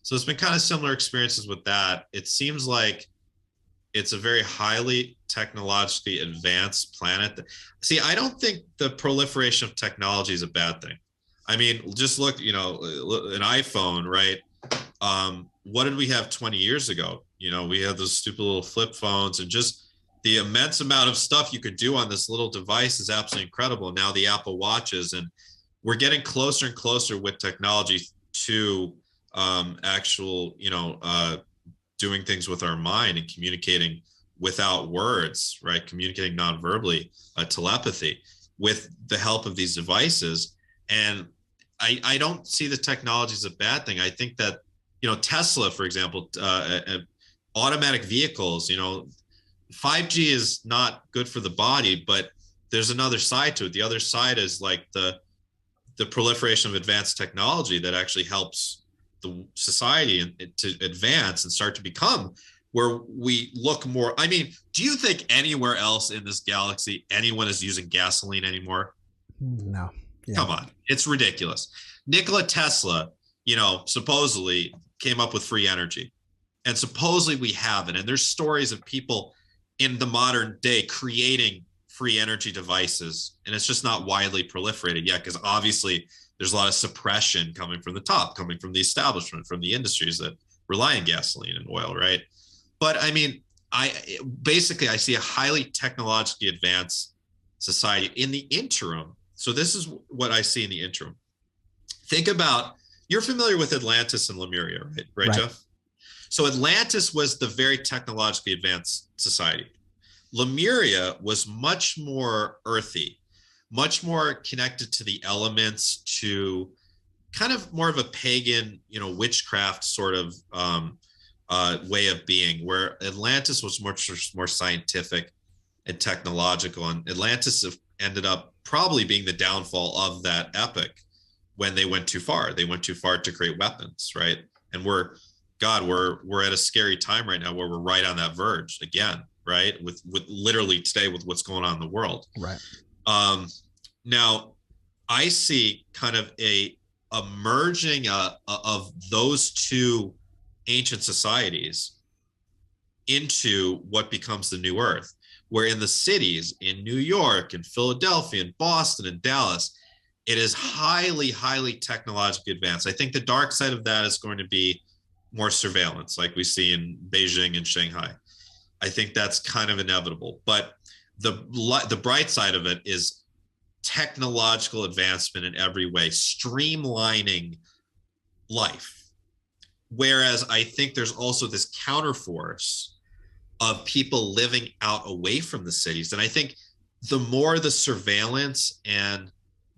So it's been kind of similar experiences with that. It seems like it's a very highly technologically advanced planet. See, I don't think the proliferation of technology is a bad thing. I mean, just look, you know, an iPhone, right? What did we have 20 years ago? You know, we had those stupid little flip phones, and just the immense amount of stuff you could do on this little device is absolutely incredible. Now the Apple Watches, and we're getting closer and closer with technology to actual, you know, doing things with our mind and communicating without words, right? Communicating non-verbally, telepathy, with the help of these devices. And I don't see the technology as a bad thing. I think that, you know, Tesla, for example, automatic vehicles, 5G is not good for the body, but there's another side to it. The other side is like the proliferation of advanced technology that actually helps the society to advance and start to become where we look more. I mean, do you think anywhere else in this galaxy anyone is using gasoline anymore? No. Yeah. Come on, it's ridiculous. Nikola Tesla, supposedly came up with free energy, and supposedly we have it. And there's stories of people in the modern day creating free energy devices, and it's just not widely proliferated yet, because obviously there's a lot of suppression coming from the top, coming from the establishment, from the industries that rely on gasoline and oil, right? But I mean, I see a highly technologically advanced society in the interim. So this is what I see in the interim. Think about, you're familiar with Atlantis and Lemuria, right, Jeff? So Atlantis was the very technologically advanced society. Lemuria was much more earthy, much more connected to the elements, to kind of more of a pagan, witchcraft sort of way of being, where Atlantis was much more scientific and technological. And Atlantis ended up probably being the downfall of that epic when they went too far. They went too far to create weapons, right? And we're at a scary time right now where we're right on that verge again, right? With literally today with what's going on in the world. Right. Now I see kind of a merging of those two ancient societies into what becomes the new Earth, where in the cities in New York and Philadelphia and Boston and Dallas, it is highly, highly technologically advanced. I think the dark side of that is going to be more surveillance, like we see in Beijing and Shanghai. I think that's kind of inevitable. But the bright side of it is technological advancement in every way, streamlining life. Whereas I think there's also this counterforce of people living out away from the cities. And I think the more the surveillance and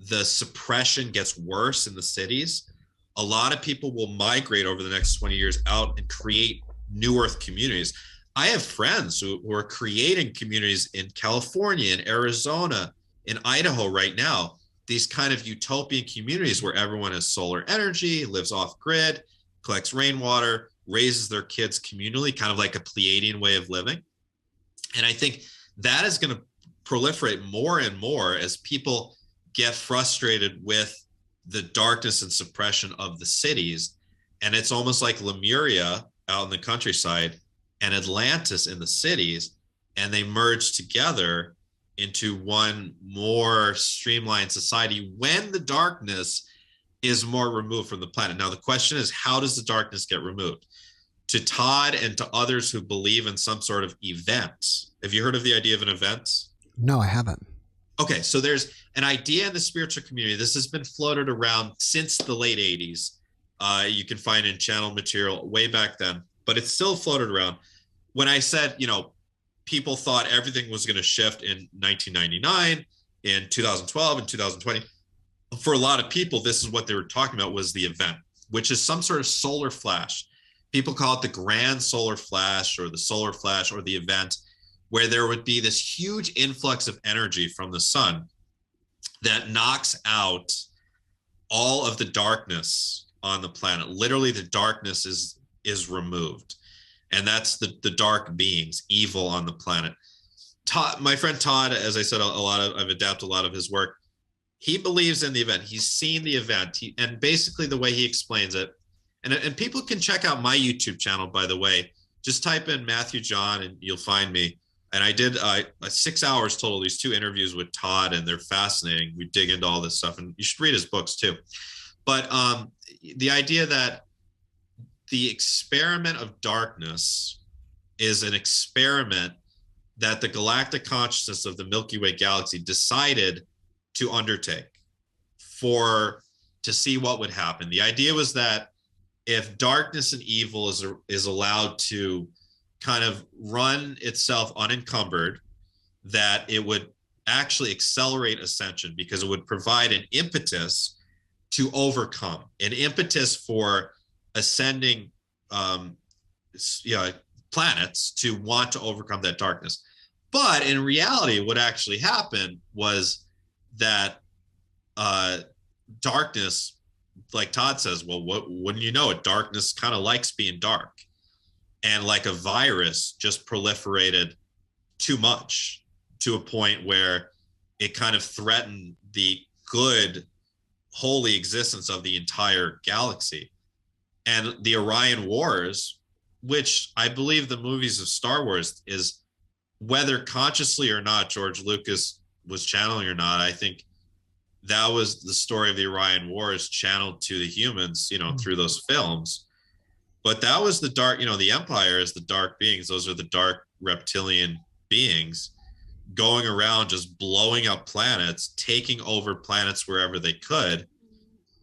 the suppression gets worse in the cities, a lot of people will migrate over the next 20 years out and create new Earth communities. I have friends who are creating communities in California, in Arizona, in Idaho right now, these kind of utopian communities where everyone has solar energy, lives off grid, collects rainwater, raises their kids communally, kind of like a Pleiadian way of living. And I think that is going to proliferate more and more as people get frustrated with the darkness and suppression of the cities. And it's almost like Lemuria out in the countryside and Atlantis in the cities, and they merge together into one more streamlined society when the darkness is more removed from the planet. Now, the question is, how does the darkness get removed? To Todd and to others who believe in some sort of event. Have you heard of the idea of an event? No, I haven't. Okay, so there's an idea in the spiritual community. This has been floated around since the late 80s. You can find in channel material way back then, but it's still floated around. When I said, people thought everything was going to shift in 1999, in 2012, and 2020. For a lot of people, this is what they were talking about, was the event, which is some sort of solar flash. People call it the grand solar flash or the solar flash or the event, where there would be this huge influx of energy from the sun that knocks out all of the darkness on the planet. Literally, the darkness is removed. And that's the dark beings, evil on the planet. Todd, my friend Todd, as I said, I've adapted a lot of his work. He believes in the event. He's seen the event. And basically the way he explains it, and people can check out my YouTube channel, by the way. Just type in Matthew John and you'll find me. And I did 6 hours total, these 2 interviews with Todd, and they're fascinating. We dig into all this stuff, and you should read his books too. But the idea that the experiment of darkness is an experiment that the galactic consciousness of the Milky Way galaxy decided to undertake to see what would happen. The idea was that if darkness and evil is allowed to kind of run itself unencumbered, that it would actually accelerate ascension, because it would provide an impetus to overcome, an impetus for ascending planets to want to overcome that darkness. But in reality, what actually happened was that darkness, like Todd says, well, wouldn't you know it? Darkness kind of likes being dark. And like a virus just proliferated too much to a point where it kind of threatened the good, holy existence of the entire galaxy. And the Orion Wars, which I believe the movies of Star Wars is, whether consciously or not, George Lucas was channeling or not, I think that was the story of the Orion Wars channeled to the humans, through those films. But that was the dark, the Empire is the dark beings. Those are the dark reptilian beings going around just blowing up planets, taking over planets wherever they could.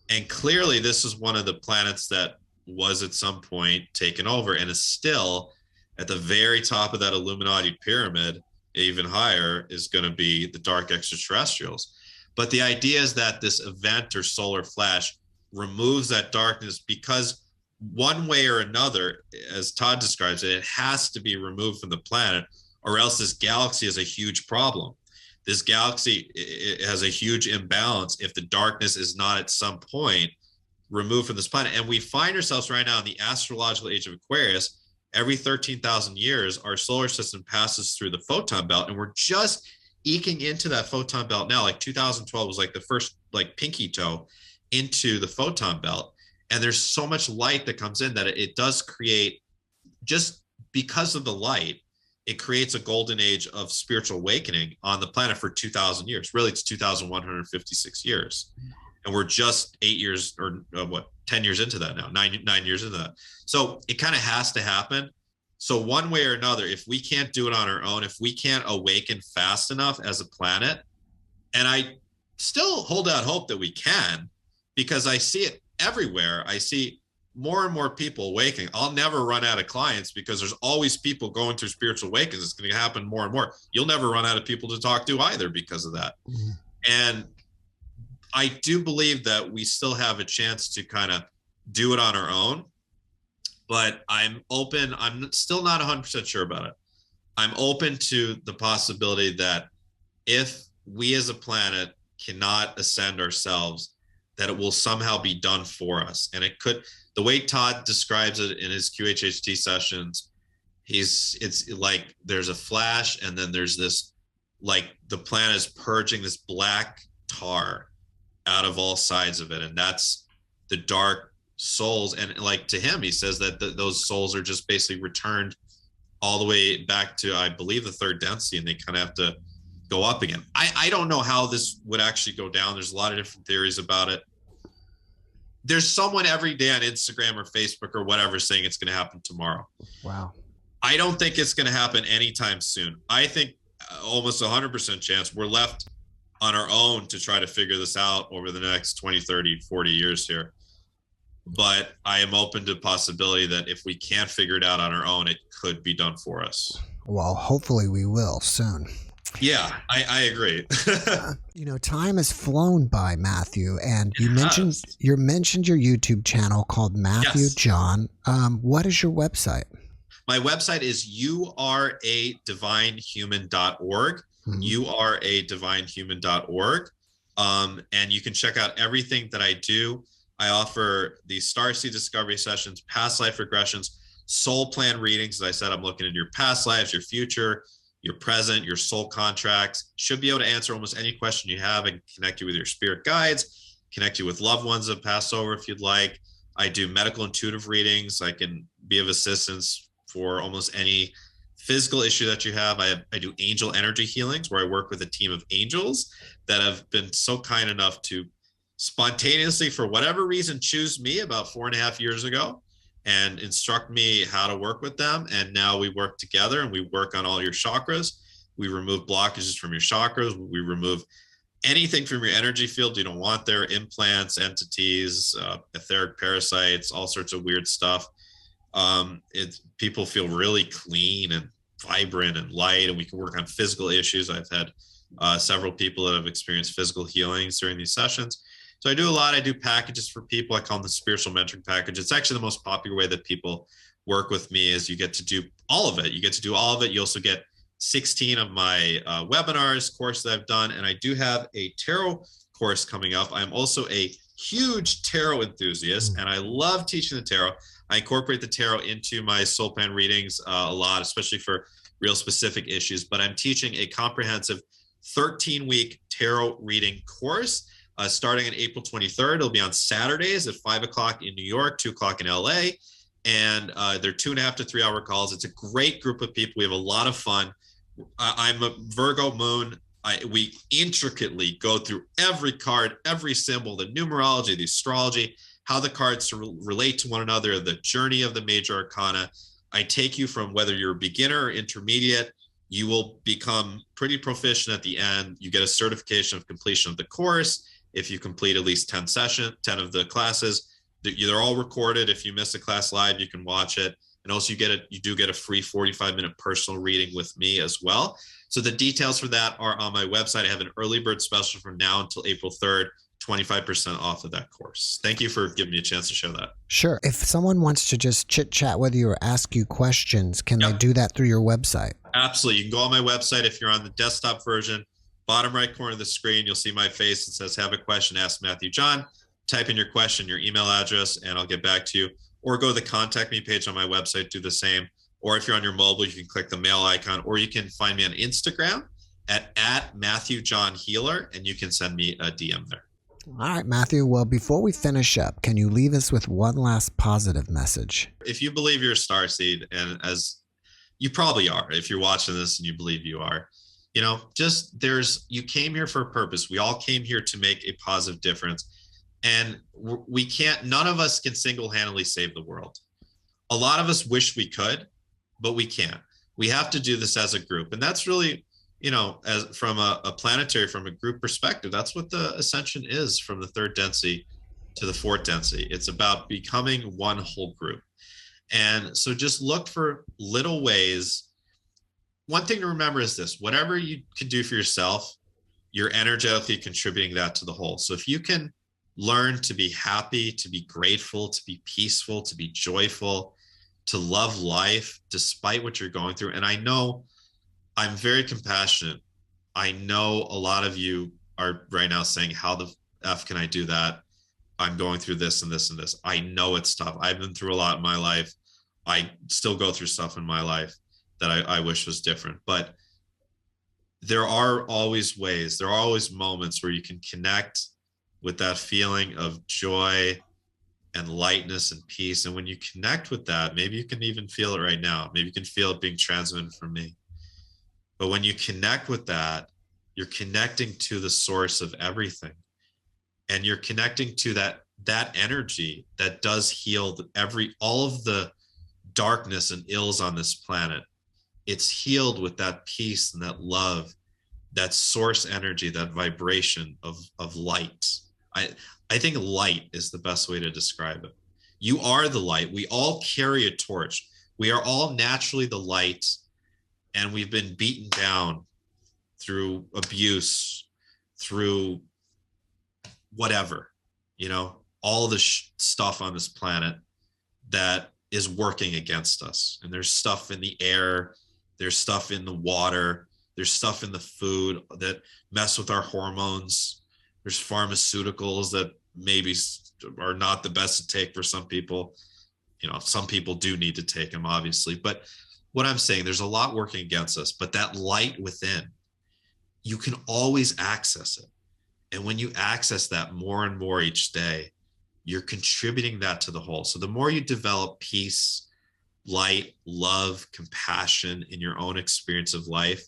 And clearly this is one of the planets that was at some point taken over and is still at the very top of that Illuminati pyramid. Even higher is going to be the dark extraterrestrials. But the idea is that this event or solar flash removes that darkness, because one way or another, as Todd describes it, it has to be removed from the planet, or else this galaxy is a huge problem. This galaxy, it has a huge imbalance if the darkness is not at some point removed from this planet. And we find ourselves right now in the astrological age of Aquarius. Every 13,000 years, our solar system passes through the photon belt, and we're just eking into that photon belt now. Like 2012 was like the first like pinky toe into the photon belt. And there's so much light that comes in that it does create, just because of the light, it creates a golden age of spiritual awakening on the planet for 2,000 years. Really, it's 2,156 years. And we're just 8 years or 10 years into that now, nine years into that. So it kind of has to happen. So one way or another, if we can't do it on our own, if we can't awaken fast enough as a planet, and I still hold out hope that we can, because I see it everywhere. I see more and more people awakening. I'll never run out of clients because there's always people going through spiritual awakenings. It's going to happen more and more. You'll never run out of people to talk to either because of that. Mm-hmm. And I do believe that we still have a chance to kind of do it on our own, but I'm open. I'm still not 100% sure about it. I'm open to the possibility that if we as a planet cannot ascend ourselves, that it will somehow be done for us. And it could, the way Todd describes it in his QHHT sessions, it's like there's a flash, and then there's this, like the planet is purging this black tar out of all sides of it. And that's the dark souls. And like to him, he says that those souls are just basically returned all the way back to, I believe, the third density, and they kind of have to go up again. I don't know how this would actually go down. There's a lot of different theories about it. There's someone every day on Instagram or Facebook or whatever saying it's going to happen tomorrow. Wow. I don't think it's going to happen anytime soon. I think almost 100% chance we're left on our own to try to figure this out over the next 20, 30, 40 years here. But I am open to the possibility that if we can't figure it out on our own, it could be done for us. Well, hopefully we will soon. Yeah, I agree. Time has flown by, Matthew, and you mentioned your YouTube channel called Matthew John. What is your website? My website is youaredivinehuman.org. youaredivinehuman.org. And you can check out everything that I do. I offer the Starseed discovery sessions, past life regressions, soul plan readings. As I said, I'm looking at your past lives, your future, your present, your soul contracts. Should be able to answer almost any question you have and connect you with your spirit guides, connect you with loved ones that pass over if you'd like. I do medical intuitive readings. I can be of assistance for almost any physical issue that you have. I do angel energy healings, where I work with a team of angels that have been so kind enough to spontaneously, for whatever reason, choose me about 4.5 years ago and instruct me how to work with them. And now we work together and we work on all your chakras. We remove blockages from your chakras. We remove anything from your energy field you don't want there, implants, entities, etheric parasites, all sorts of weird stuff. People feel really clean and vibrant and light, and we can work on physical issues. I've had several people that have experienced physical healings during these sessions. So I do a lot. I do packages for people. I call them the spiritual mentoring package. It's actually the most popular way that people work with me is you get to do all of it. You get to do all of it. You also get 16 of my webinars, courses I've done, and I do have a tarot course coming up. I'm also a huge tarot enthusiast, and I love teaching the tarot. I incorporate the tarot into my soul plan readings a lot, especially for real specific issues, but I'm teaching a comprehensive 13-week tarot reading course starting on April 23rd. It'll be on Saturdays at 5 o'clock in New York, 2 o'clock in LA. And they're 2.5 to 3 hour calls. It's a great group of people. We have a lot of fun. I'm a Virgo moon. We intricately go through every card, every symbol, the numerology, the astrology, how the cards relate to one another, the journey of the major arcana. I take you from whether you're a beginner or intermediate. You will become pretty proficient at the end. You get a certification of completion of the course if you complete at least 10 of the classes. They're all recorded. If you miss a class live, you can watch it. And also you do get a free 45-minute personal reading with me as well. So the details for that are on my website. I have an early bird special from now until April 3rd, 25% off of that course. Thank you for giving me a chance to show that. Sure. If someone wants to just chit chat with you or ask you questions, can they do that through your website? Absolutely. You can go on my website. If you're on the desktop version, bottom right corner of the screen, you'll see my face. It says, have a question, ask Matthew John. Type in your question, your email address, and I'll get back to you. Or go to the contact me page on my website, do the same. Or if you're on your mobile, you can click the mail icon, or you can find me on Instagram at Matthew John Healer, and you can send me a DM there. All right, Matthew. Well, before we finish up, can you leave us with one last positive message? If you believe you're a starseed, and as you probably are, if you're watching this and you believe you are, you came here for a purpose. We all came here to make a positive difference. And none of us can single-handedly save the world. A lot of us wish we could, but we can't. We have to do this as a group. And that's really, as from a planetary, from a group perspective, that's what the Ascension is, from the third density to the fourth density. It's about becoming one whole group. And so just look for little ways. One thing to remember is this: whatever you can do for yourself, you're energetically contributing that to the whole. So if you can learn to be happy, to be grateful, to be peaceful, to be joyful, to love life despite what you're going through. And I know I'm very compassionate. I know a lot of you are right now saying, how the F can I do that? I'm going through this and this and this. I know it's tough. I've been through a lot in my life. I still go through stuff in my life that I wish was different. But there are always ways, there are always moments where you can connect with that feeling of joy and lightness and peace. And when you connect with that, maybe you can even feel it right now. Maybe you can feel it being transmitted from me. But when you connect with that, you're connecting to the source of everything. And you're connecting to that energy that does heal all of the darkness and ills on this planet. It's healed with that peace and that love, that source energy, that vibration of light. I think light is the best way to describe it. You are the light. We all carry a torch. We are all naturally the light, and we've been beaten down through abuse, through whatever, all the stuff on this planet that is working against us. And there's stuff in the air, there's stuff in the water, there's stuff in the food that mess with our hormones. There's pharmaceuticals that maybe are not the best to take for some people. Some people do need to take them, obviously. But what I'm saying, there's a lot working against us. But that light within, you can always access it. And when you access that more and more each day, you're contributing that to the whole. So the more you develop peace, light, love, compassion in your own experience of life,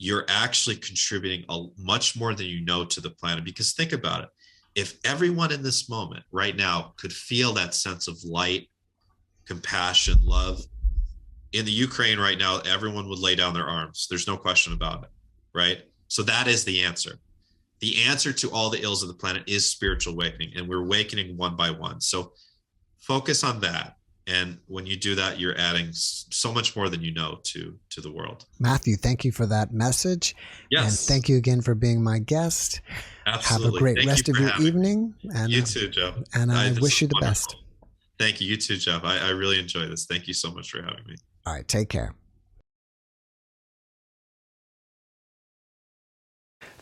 you're actually contributing much more than you know to the planet. Because think about it. If everyone in this moment right now could feel that sense of light, compassion, love, in the Ukraine right now, everyone would lay down their arms. There's no question about it, right? So that is the answer. The answer to all the ills of the planet is spiritual awakening, and we're awakening one by one. So focus on that. And when you do that, you're adding so much more than you know to the world. Matthew, thank you for that message. Yes. And thank you again for being my guest. Absolutely. Have a great rest of your evening. And you too, Joe. And I wish you the best. Thank you. You too, Jeff. I really enjoy this. Thank you so much for having me. All right, take care.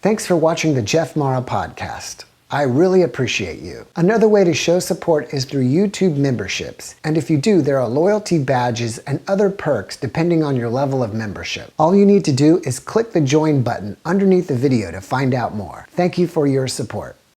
Thanks for watching the JeffMara podcast. I really appreciate you. Another way to show support is through YouTube memberships. And if you do, there are loyalty badges and other perks depending on your level of membership. All you need to do is click the join button underneath the video to find out more. Thank you for your support.